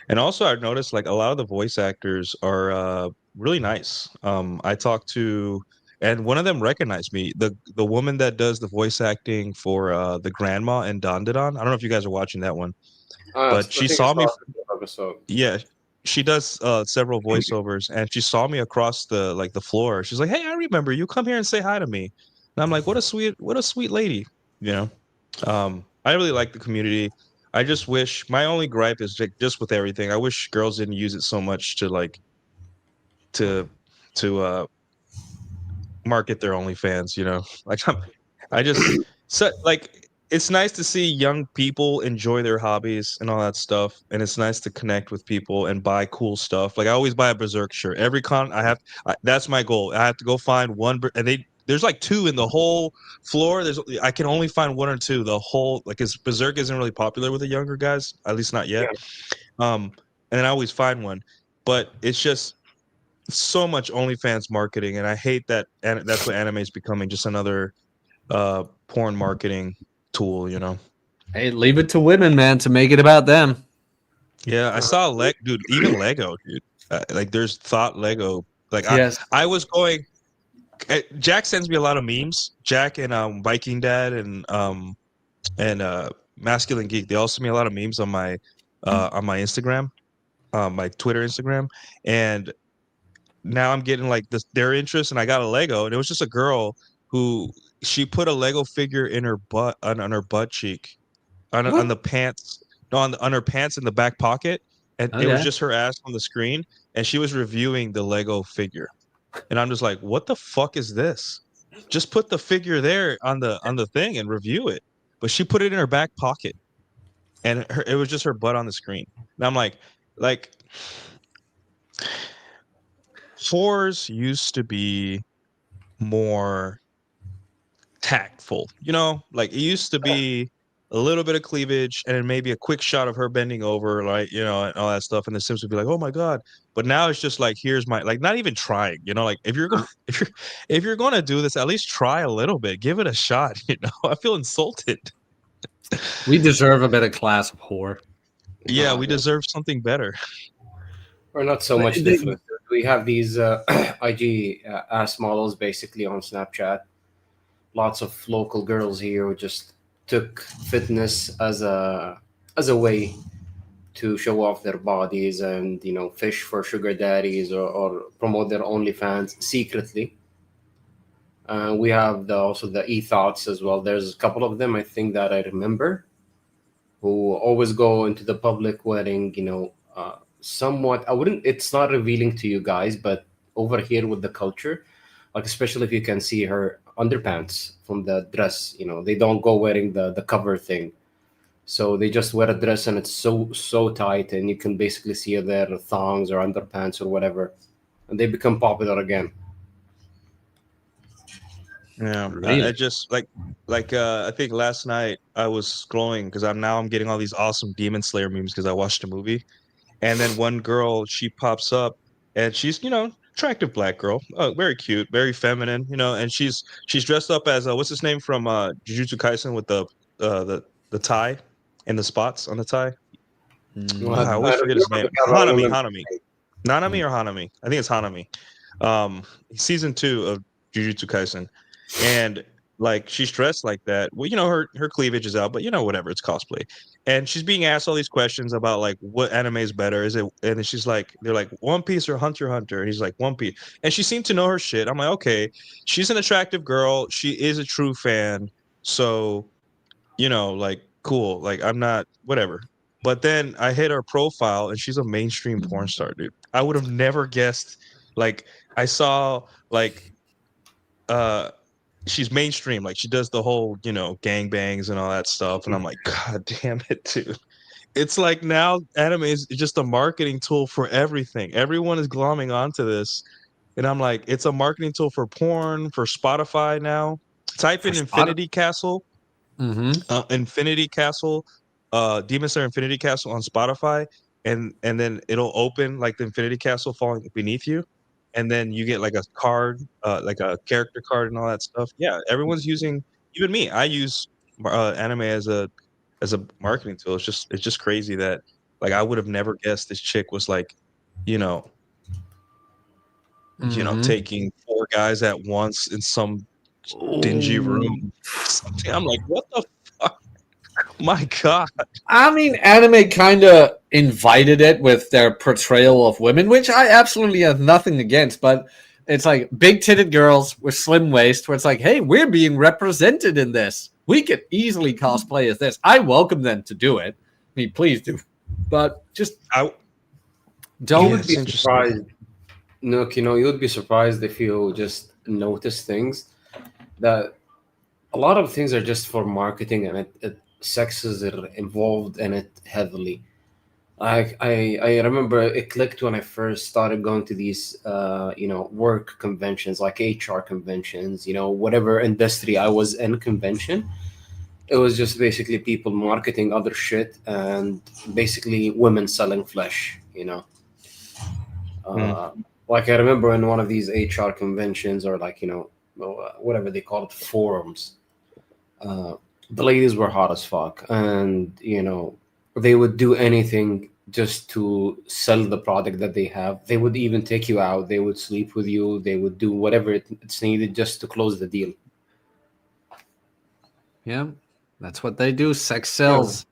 And also I've noticed like a lot of the voice actors are really nice. I talked to and one of them recognized me. The woman that does the voice acting for the grandma in Dandadan. I don't know if you guys are watching that one. But she saw me. Yeah, she does several voiceovers, and she saw me across the floor. She's like, "Hey, I remember you. Come here and say hi to me." And I'm like, "What a sweet lady." You know, I really like the community. I just wish my only gripe is like, just with everything. I wish girls didn't use it so much to like to market their OnlyFans. You know, like I just like it's nice to see young people enjoy their hobbies and all that stuff, and it's nice to connect with people and buy cool stuff. Like I always buy a Berserk shirt. Every con that's my goal. I have to go find one, and there's like two in the whole floor. I can only find one or two. The whole like because Berserk isn't really popular with the younger guys, at least not yet. And then I always find one, but it's just so much OnlyFans marketing, and I hate that. And that's what anime is becoming, just another porn marketing tool, you know. Hey, leave it to women, man, to make it about them. Yeah, I saw dude, even Lego, dude. Like there's Thought Lego. Like Yes. I was going. Jack sends me a lot of memes. Jack and Viking Dad and Masculine Geek. They all send me a lot of memes on my Instagram, my Twitter Instagram, and now I'm getting like this their interest, and I got a Lego, and it was just a girl who she put a Lego figure in her butt on her butt cheek on What? the pants, no, on her pants in the back pocket, and it was Okay. just her ass on the screen, and she was reviewing the Lego figure, and I'm just like, what the fuck is this? Just put the figure there on the thing and review it, but she put it in her back pocket, and it was just her butt on the screen, and I'm like whores used to be more tactful, you know, like it used to be a little bit of cleavage and then maybe a quick shot of her bending over, like, you know, and all that stuff, and the Sims would be like, oh my god. But now it's just like, here's my, like, not even trying, you know, like if you're going if you're going to do this, at least try a little bit, give it a shot. You know, I feel insulted. We deserve a better class of whore. Yeah, Nah, we dude. deserve something better. We're not so But much different. We have these IG ass models basically on Snapchat. Lots of local girls here who just took fitness as a way to show off their bodies and fish for sugar daddies or promote their OnlyFans secretly. We have also the e-thoughts as well. There's a couple of them I think that I remember who always go into the public wearing, somewhat. I wouldn't. It's not revealing to you guys, but over here with the culture, like especially if you can see her underpants from the dress, they don't go wearing the cover thing. So they just wear a dress and it's so tight, and you can basically see their thongs or underpants or whatever, and they become popular again. Yeah, I Really? just I think last night I was scrolling because I'm getting all these awesome Demon Slayer memes because I watched a movie. And then one girl, she pops up, and she's, you know, attractive black girl, very cute, very feminine, you know, and she's dressed up as what's his name from Jujutsu Kaisen with the tie and the spots on the tie. Well, I I always forget his remember name. the guy, but I don't Hanami, remember. Hanami, Nanami or Hanami. I think it's Hanami. Season 2 of Jujutsu Kaisen, and like she's dressed like that. Well, you know, her cleavage is out, but you know, whatever, it's cosplay. And she's being asked all these questions about like what anime is better. Is it? And then she's like, they're like One Piece or Hunter x Hunter, and he's like One Piece. And she seemed to know her shit. I'm like, okay, she's an attractive girl. She is a true fan. So you know, like cool. Like I'm not whatever. But then I hit her profile and she's a mainstream porn star, dude. I would have never guessed. Like I saw like uh she's mainstream, like she does the whole, you know, gangbangs and all that stuff. And I'm like, God damn it, dude. It's like now anime is just a marketing tool for everything. Everyone is glomming onto this. And I'm like, it's a marketing tool for porn, for Spotify now. Type For in spot. Infinity Castle, Demon Slayer Infinity Castle on Spotify, and then it'll open like the Infinity Castle falling beneath you, and then you get like a card, like a character card and all that stuff. Yeah, everyone's using. Even me, I use anime as a marketing tool. It's just crazy that like I would have never guessed this chick was like, you know, Mm-hmm. taking 4 guys at once in some dingy Oh. room. Something. I'm like, what the fuck? My God. I mean, anime kind of invited it with their portrayal of women, which I absolutely have nothing against. But it's like big titted girls with slim waist, where it's like, hey, we're being represented in this. We could easily cosplay as this. I welcome them to do it. I mean, please do. But just I You Yeah, don't. would be it's interesting. surprised. Look, you would be surprised if you just notice things that a lot of things are just for marketing, and sexes are involved in it heavily. I remember it clicked when I first started going to these work conventions like HR conventions, whatever industry I was in convention. It was just basically people marketing other shit and basically women selling flesh. Mm. Uh, like I remember in one of these HR conventions or like whatever they call it, forums. Uh, the ladies were hot as fuck, and they would do anything just to sell the product that they have. They would even take you out. They would sleep with you. They would do whatever it's needed just to close the deal. Yeah, that's what they do. Sex sells.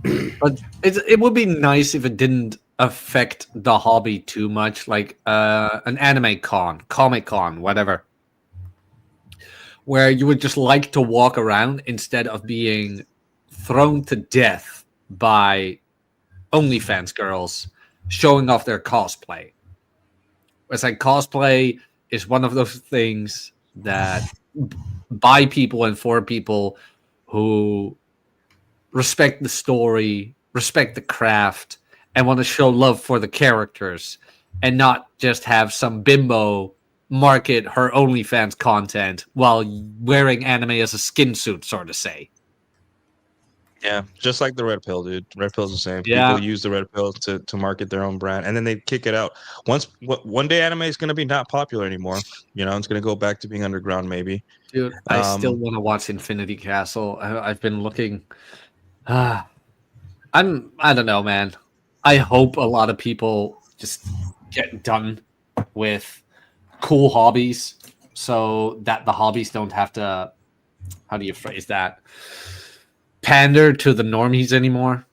But it would be nice if it didn't affect the hobby too much, like an anime con, comic con, whatever, where you would just like to walk around instead of being thrown to death by OnlyFans girls showing off their cosplay. It's like cosplay is one of those things that by people and for people who respect the story, respect the craft, and want to show love for the characters and not just have some bimbo market her OnlyFans content while wearing anime as a skin suit, sort of say. Yeah, just like the red pill, dude. Red pill's the same. Yeah. People use the red pill to market their own brand, and then they kick it out. One day, anime is going to be not popular anymore. You know, it's going to go back to being underground, maybe. Dude, I still want to watch Infinity Castle. I've been looking. I don't know, man. I hope a lot of people just get done with cool hobbies so that the hobbies don't have to, how do you phrase that, pander to the normies anymore.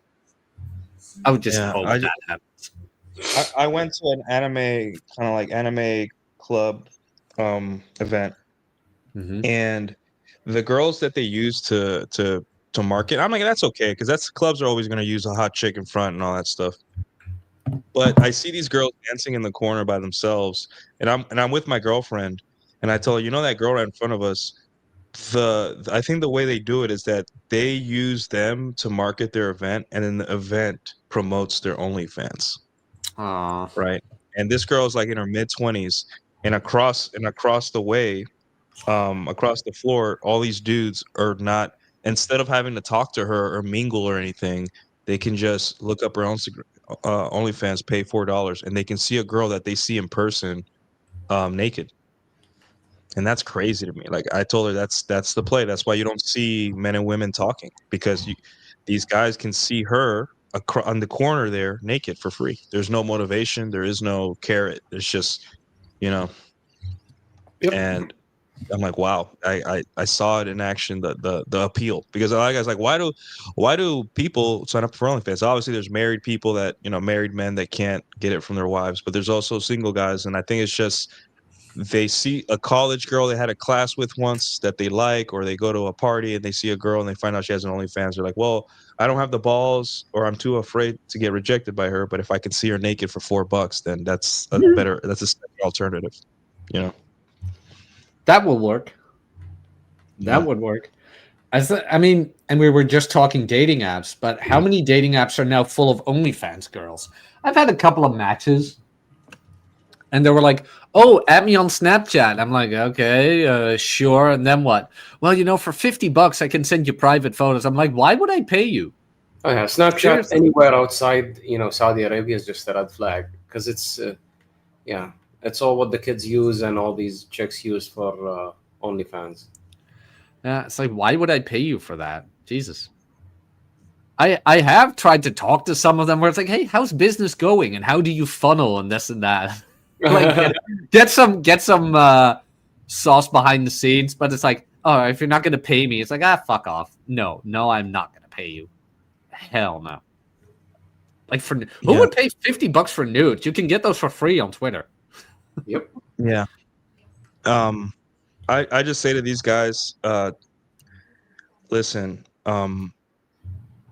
I would just hope that happens. I went to an anime kind of like anime club event, and the girls that they use to market, I'm like, that's okay, because that's clubs are always going to use a hot chick in front and all that stuff. But I see these girls dancing in the corner by themselves, and I'm with my girlfriend, and I tell her, you know, that girl right in front of us. I think the way they do it is that they use them to market their event, and then the event promotes their OnlyFans. Right. And this girl is like in her mid-20s, and across the way, across the floor, all these dudes are not, instead of having to talk to her or mingle or anything, they can just look up her OnlyFans, pay $4, and they can see a girl that they see in person naked. And that's crazy to me. Like, I told her that's the play. That's why you don't see men and women talking, because these guys can see her on the corner there naked for free. There's no motivation. There is no carrot. There's just, you know. Yep. And I'm like, wow, I saw it in action, the appeal, because a lot of guys like, why do people sign up for OnlyFans? Obviously, there's married people that, you know, married men that can't get it from their wives, but there's also single guys, and I think it's just they see a college girl they had a class with once that they like, or they go to a party and they see a girl and they find out she has an OnlyFans. They're like, well, I don't have the balls, or I'm too afraid to get rejected by her, but if I can see her naked for $4, then that's a second alternative, you know. That will work. That would work. I mean, and we were just talking dating apps, but how many dating apps are now full of OnlyFans girls? I've had a couple of matches, and they were like, "Oh, add me on Snapchat." I'm like, "Okay, sure." And then what? Well, you know, for $50, I can send you private photos. I'm like, "Why would I pay you?" Oh yeah, Snapchat Seriously. anywhere outside, you know, Saudi Arabia is just a red flag, because it's, it's all what the kids use and all these chicks use for OnlyFans. Yeah, it's like, why would I pay you for that? Jesus. I have tried to talk to some of them where it's like, hey, how's business going, and how do you funnel and this and that? Like, get some sauce behind the scenes, but it's like, oh, if you're not gonna pay me, it's like, fuck off. No, I'm not gonna pay you. Hell no. Like, who would pay $50 for nudes? You can get those for free on Twitter. Yep. Yeah. I just say to these guys, listen,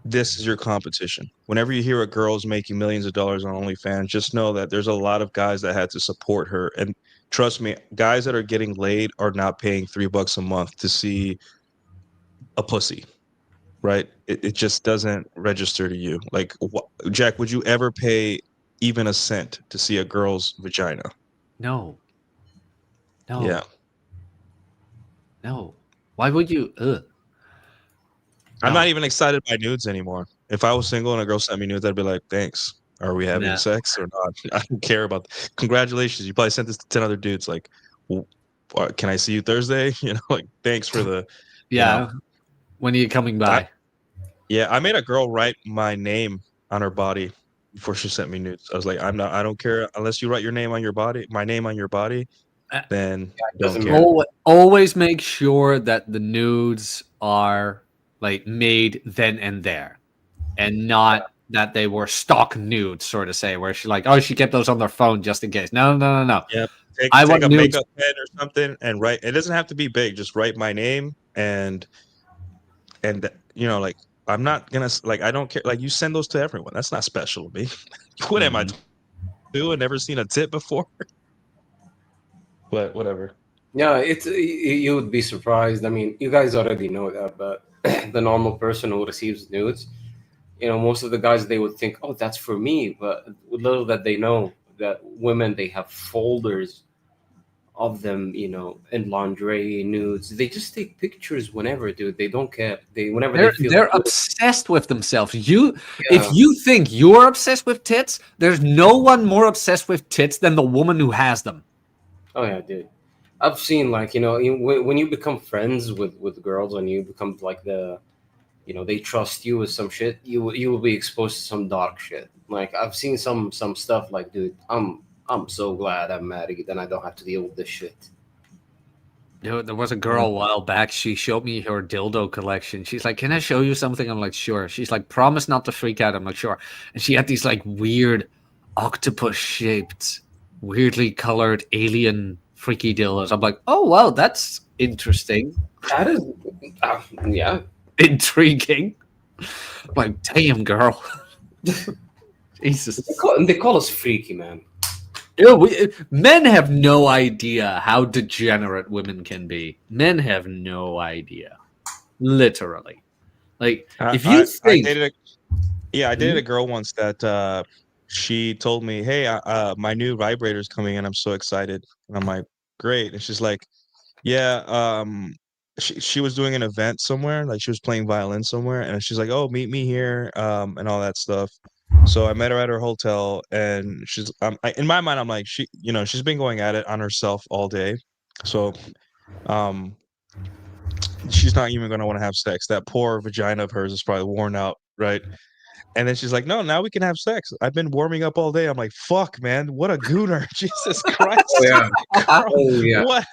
this is your competition. Whenever you hear a girl's making millions of dollars on OnlyFans, just know that there's a lot of guys that had to support her. And trust me, guys that are getting laid are not paying $3 a month to see a pussy, right? It just doesn't register to you. Like, Jack, would you ever pay even a cent to see a girl's vagina? No. Yeah. No. Why would you? I'm not even excited by nudes anymore. If I was single and a girl sent me nudes, I'd be like, thanks. Are we having sex or not? I don't care about that. Congratulations. You probably sent this to 10 other dudes. Like, can I see you Thursday? You know, like, thanks for the. Yeah. You know. When are you coming by? I made a girl write my name on her body before she sent me nudes. I was like, I don't care unless you write your name on your body, my name on your body, Uh, then it don't doesn't care. matter. Always make sure that the nudes are like made then and there, and not that they were stock nudes, sort of say, where she like, oh, she kept those on their phone just in case. No. Yeah, I take want a nudes. makeup pen or something and write. It doesn't have to be big. Just write my name and like I'm not gonna like I don't care. Like you send those to everyone. That's not special to me. What am I Mhm. doing? Never seen a tit before. But whatever. Yeah, you would be surprised. I mean, you guys already know that, but the normal person who receives nudes, most of the guys they would think, "Oh, that's for me," but little that they know that women they have folders of them, in lingerie, nudes. They just take pictures whenever, dude. They don't care. Whenever they feel They're good. obsessed with themselves. If Yeah. you think you're obsessed with tits, there's no one more obsessed with tits than the woman who has them. Oh yeah, dude. I've seen like when you become friends with girls and you become like they trust you with some shit. You will be exposed to some dark shit. Like I've seen some stuff like, dude, I'm so glad I'm married and I don't have to deal with this shit. There was a girl a while back. She showed me her dildo collection. She's like, "Can I show you something?" I'm like, "Sure." She's like, "Promise not to freak out." I'm like, "Sure." And she had these like weird octopus shaped, weirdly colored alien freaky dildos. I'm like, "Oh wow, that's interesting, That is, yeah. intriguing." I'm like, damn, girl, Jesus. They call us freaky, man. Men have no idea how degenerate women can be. Men have no idea. Literally. Like, if you I think, dated I dated Mhm. a girl once that she told me, "Hey, my new vibrator's coming and I'm so excited." And I'm like, "Great." And she's like, "Yeah, she was doing an event somewhere, like she was playing violin somewhere, and she's like, "Oh, meet me here," and all that stuff. So I met her at her hotel, and in my mind, I'm like, she's been going at it on herself all day, so um, she's not even gonna want to have sex. That poor vagina of hers is probably worn out, right? And then she's like, "No, now we can have sex. I've been warming up all day." I'm like, "Fuck, man, what a gooner!" Jesus Oh Christ, yeah. Oh yeah. what?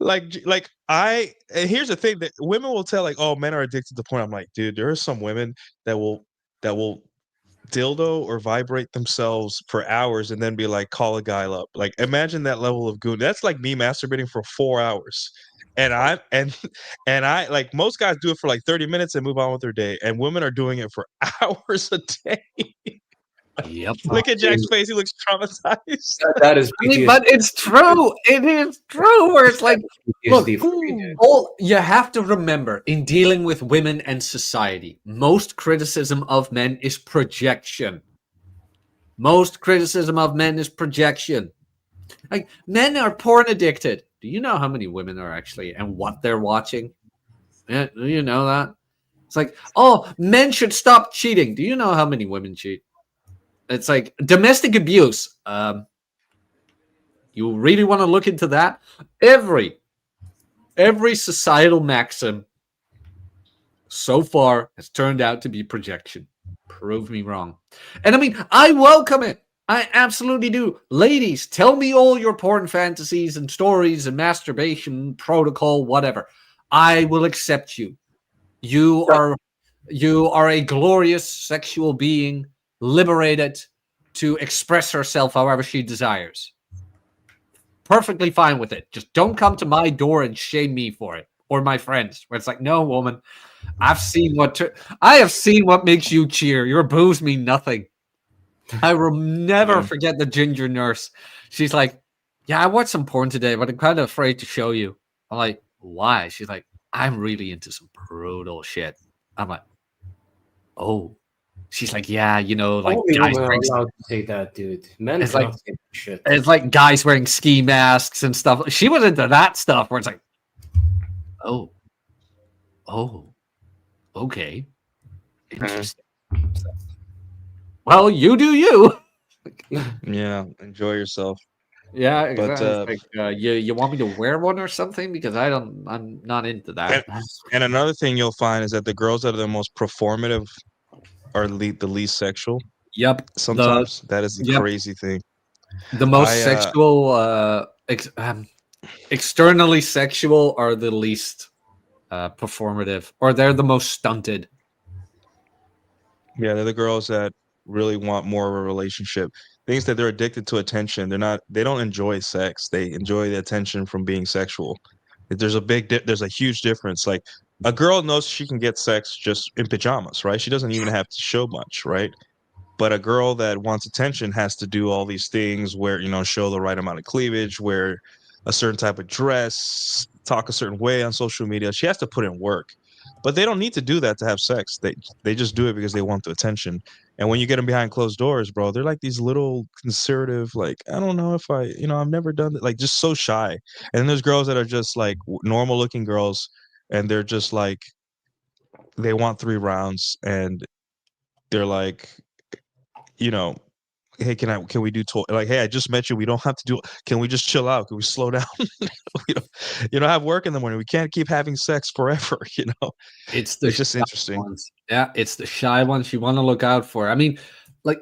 And here's the thing that women will tell, like, "Oh, men are addicted to porn." I'm like, dude, there are some women that will dildo or vibrate themselves for hours and then be like, call a guy up. Like, imagine that level of goon. That's like me masturbating for 4 hours. And I and and I like most guys do it for like 30 minutes and move on with their day. And women are doing it for hours a day. yep. Oh, Look at dude. Jack's face. He looks traumatized. That is I mean, PTSD. but it's true. It is true. Where it's like, look, PTSD for me, dude. all you have to remember in dealing with women and society, most criticism of men is projection. Most criticism of men is projection. Like, men are porn addicted. Do you know how many women are actually and what they're watching? Yeah, do you know that? It's like, oh, men should stop cheating. Do you know how many women cheat? It's like domestic abuse. You really want to look into that? Every societal maxim so far has turned out to be projection. Prove me wrong. And I mean, I welcome it. I absolutely do. Ladies, tell me all your porn fantasies and stories and masturbation protocol, whatever. I will accept you. You are you are a glorious sexual being, liberated to express herself however she desires. Perfectly fine with it. Just don't come to my door and shame me for it or my friends. Where it's like, no, woman, I have seen what makes you cheer. Your boobs mean nothing. I will never forget the ginger nurse. She's like, yeah, I watched some porn today, but I'm kind of afraid to show you. I'm like, why? She's like, I'm really into some brutal shit. I'm like, oh. She's like, yeah, like Only guys women are wearing. allowed to say that, dude. Men It's like cannot say that shit. it's like guys wearing ski masks and stuff. She was into that stuff where it's like, oh, oh, okay, Mhm. interesting. Well, you do you. Yeah, enjoy yourself. Yeah, But exactly. It's like, you want me to wear one or something? Because I'm not into and, that. and another thing you'll find is that the girls that are the most performative are the least sexual. Yep. Sometimes that is the Yep. crazy thing. The most I sexual, externally sexual are the least performative, or they're the most stunted. Yeah, they're the girls that really want more of a relationship. Things that they're addicted to attention. They don't enjoy sex. They enjoy the attention from being sexual. There's a huge difference. Like a girl knows she can get sex just in pajamas, right? She doesn't even have to show much, right? But a girl that wants attention has to do all these things where, show the right amount of cleavage, wear a certain type of dress, talk a certain way on social media. She has to put in work. But they don't need to do that to have sex. They just do it because they want the attention. And when you get them behind closed doors, bro, they're like these little conservative, like, I don't know if I've never done that, like just so shy. And then there's girls that are just like normal looking girls, and they're just like, they want 3 rounds, and they're like, you know, hey, can we do like, hey, I just met you. We don't have to do. Can we just chill out? Can we slow down? we don't, have work in the morning. We can't keep having sex forever. It's the It's just shy interesting. ones. Yeah, it's the shy ones you want to look out for. I mean, like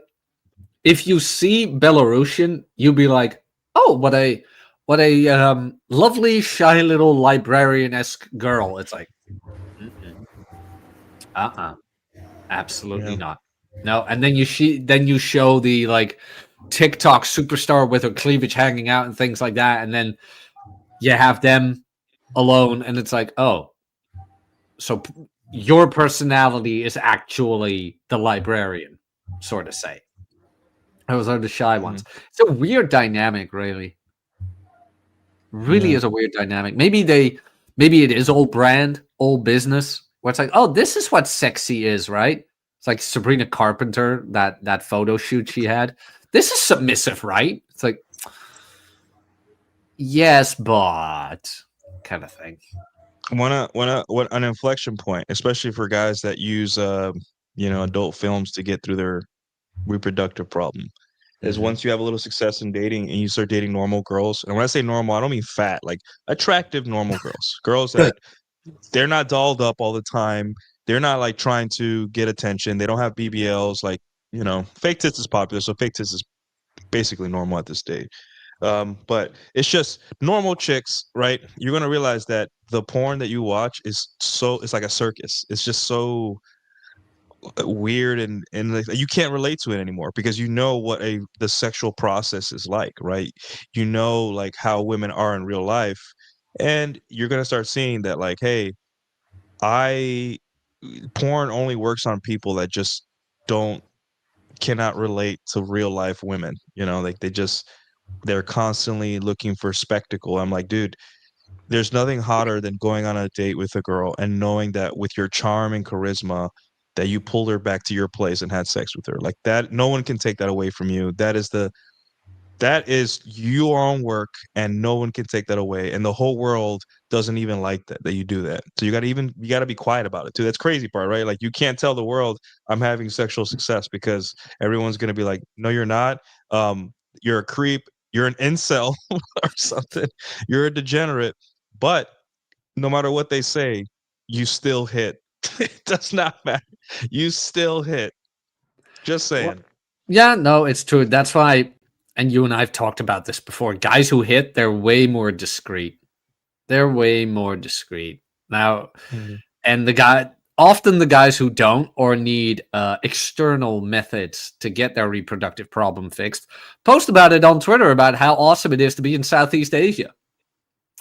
if you see Belarusian, you'll be like, oh, what a lovely, shy little librarian-esque girl. It's like, absolutely Yeah. not. No, and then you show the like TikTok superstar with her cleavage hanging out and things like that, and then you have them alone, and it's like, oh, so your personality is actually the librarian, sort of say. Those are the shy ones. It's a weird dynamic, really. Really Yeah. is a weird dynamic. Maybe it is old brand, old business, where it's like, oh, this is what sexy is, right? It's like Sabrina Carpenter, that photo shoot she had. This is submissive, right? It's like, yes, but kind of thing. What an inflection point, especially for guys that use adult films to get through their reproductive problem, is once you have a little success in dating and you start dating normal girls. And when I say normal, I don't mean fat, like attractive normal girls that they're not dolled up all the time. They're not like trying to get attention. They don't have BBLs. Like, fake tits is popular, so fake tits is basically normal at this stage. But it's just normal chicks, right? You're gonna realize that the porn that you watch it's like a circus. It's just so weird, and like, you can't relate to it anymore because you know what the sexual process is like, right? You know, like how women are in real life, and you're gonna start seeing that, like, hey, I porn only works on people that just cannot relate to real life women. Like they're constantly looking for spectacle. I'm like, dude, there's nothing hotter than going on a date with a girl and knowing that with your charm and charisma that you pulled her back to your place and had sex with her. Like that, no one can take that away from you. That is your own work, and no one can take that away. And the whole world doesn't even like that you do that. So you gotta be quiet about it too. That's crazy part, right? Like you can't tell the world I'm having sexual success because everyone's gonna be like, no, you're not. You're a creep. You're an incel or something. You're a degenerate. But no matter what they say, you still hit. It does not matter. You still hit. Just saying. Well, yeah, no, it's true. That's why, and you and I have talked about this before. Guys who hit, they're way more discreet. They're way more discreet now. And often the guys who don't or need external methods to get their reproductive problem fixed post about it on Twitter about how awesome it is to be in Southeast Asia,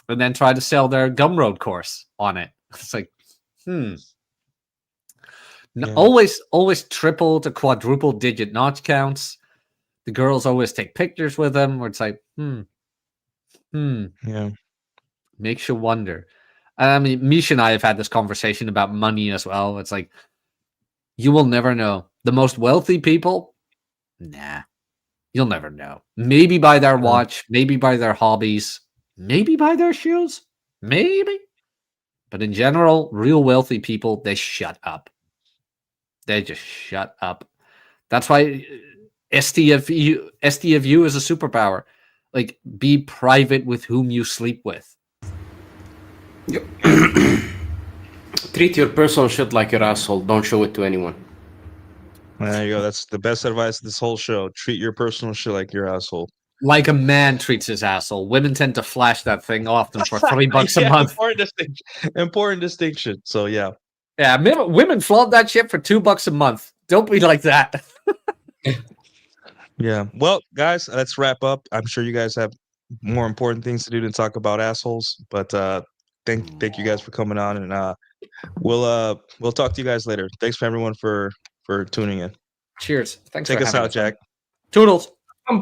and then try to sell their Gumroad course on it. It's like, Yeah. always triple to quadruple digit notch counts. The girls always take pictures with them, where it's like, Yeah. makes you wonder. I mean, Misha and I have had this conversation about money as well. It's like, you will never know. The most wealthy people, nah, you'll never know. Maybe by their watch, maybe by their hobbies, maybe by their shoes, maybe. But in general, real wealthy people, they shut up. They just shut up. That's why STFU is a superpower. Like, be private with whom you sleep with. Yep. Treat your personal shit like your asshole. Don't show it to anyone. There you go. That's the best advice of this whole show. Treat your personal shit like your asshole. Like a man treats his asshole. Women tend to flash that thing often for $3 a month. Important distinction. Important distinction. So yeah. Yeah, women flaunt that shit for $2 a month. Don't be like that. Yeah. Well, guys, let's wrap up. I'm sure you guys have more important things to do than talk about assholes. But thank you guys for coming on, and we'll talk to you guys later. Thanks for everyone for tuning in. Cheers. Thanks Take for us having out, Jack. Toodles. I'm